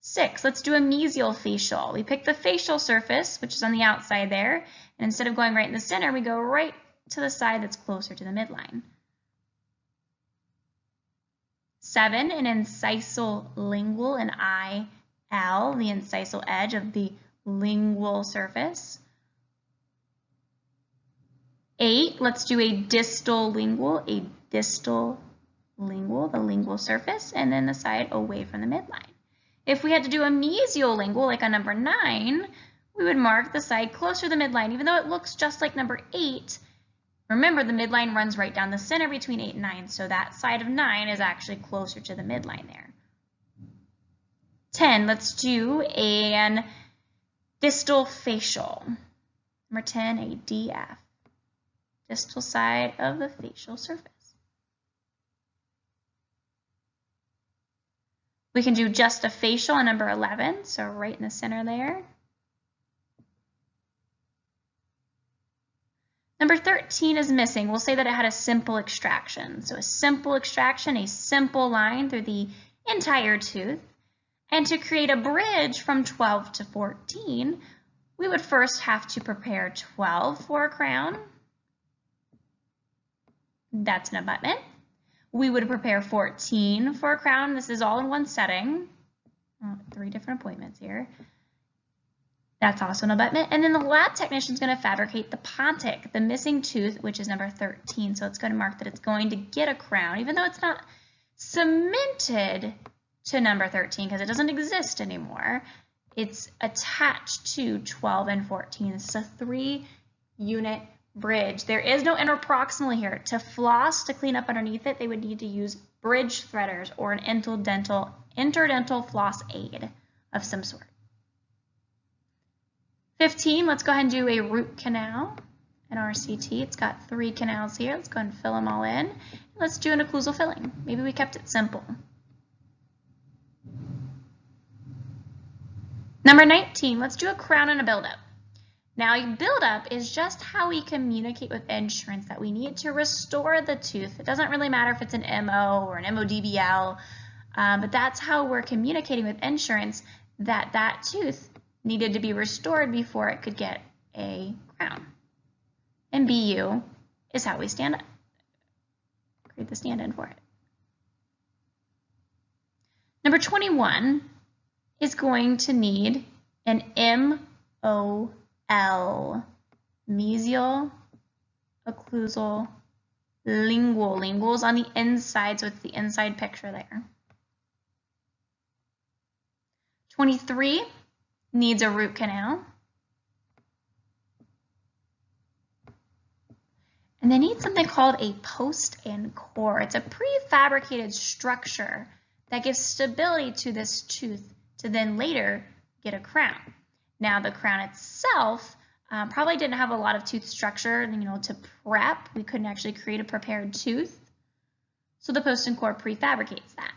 6, let's do a mesial facial. We pick the facial surface, which is on the outside there, and instead of going right in the center, we go right to the side that's closer to the midline. 7, an incisal lingual, an IL, the incisal edge of the lingual surface. 8, let's do a distal lingual, the lingual surface, and then the side away from the midline. If we had to do a mesial lingual, like on number 9, we would mark the side closer to the midline, even though it looks just like number 8. Remember, the midline runs right down the center between 8 and 9, so that side of 9 is actually closer to the midline there. 10, let's do an distal facial. Number 10, a DF, distal side of the facial surface. We can do just a facial on number 11, so right in the center there. Number 13 is missing. We'll say that it had a simple extraction. So a simple extraction, a simple line through the entire tooth. And to create a bridge from 12 to 14, we would first have to prepare 12 for a crown. That's an abutment. We would prepare 14 for a crown. This is all in one setting. 3 different appointments here. That's also an abutment. And then the lab technician is going to fabricate the pontic, the missing tooth, which is number 13. So it's going to mark that it's going to get a crown, even though it's not cemented to number 13 because it doesn't exist anymore. It's attached to 12 and 14. This is a 3-unit bridge. There is no interproximal here. To floss, to clean up underneath it, they would need to use bridge threaders or an interdental floss aid of some sort. 15, let's go ahead and do a root canal, an RCT. It's got 3 canals here. Let's go ahead and fill them all in. Let's do an occlusal filling. Maybe we kept it simple. Number 19, let's do a crown and a buildup. Now, a buildup is just how we communicate with insurance that we need to restore the tooth. It doesn't really matter if it's an MO or an MODBL, but that's how we're communicating with insurance that that tooth needed to be restored before it could get a crown. And BU is how we stand up. Create the stand-in for it. Number 21 is going to need an MOL, mesial, occlusal, lingual. Lingual is on the inside, so it's the inside picture there. 23 needs a root canal. And they need something called a post and core. It's a prefabricated structure that gives stability to this tooth to then later get a crown. Now the crown itself probably didn't have a lot of tooth structure, to prep. We couldn't actually create a prepared tooth. So the post and core prefabricates that.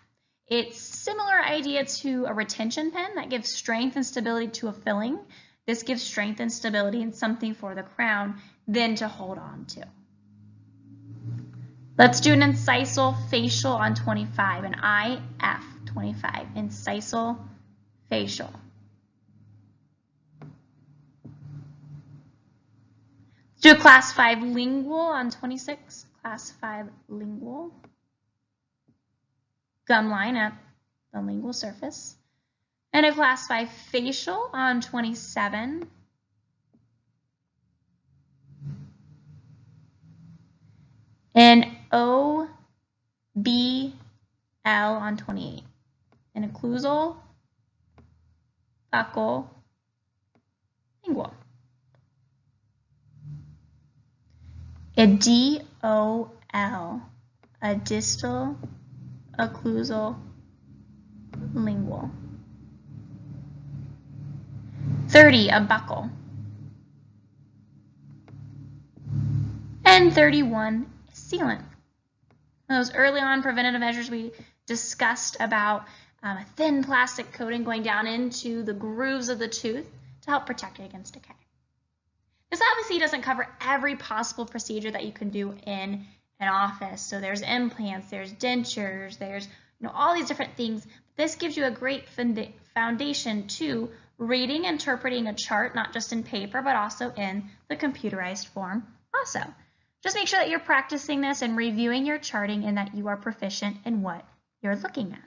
It's similar idea to a retention pen that gives strength and stability to a filling. This gives strength and stability and something for the crown then to hold on to. Let's do an incisal facial on 25, an IF 25, incisal facial. Let's do a class 5 lingual on 26, class 5 lingual. Gum line at the lingual surface. And a class 5 facial on 27. An OBL on 28. An occlusal, buccal, lingual. A DOL, a distal, occlusal, lingual. 30, a buccal. And 31, sealant. Those early on preventative measures we discussed about a thin plastic coating going down into the grooves of the tooth to help protect it against decay. This obviously doesn't cover every possible procedure that you can do in an office. So there's implants, there's dentures, there's all these different things. This gives you a great foundation to reading, interpreting a chart, not just in paper, but also in the computerized form also. Just make sure that you're practicing this and reviewing your charting and that you are proficient in what you're looking at.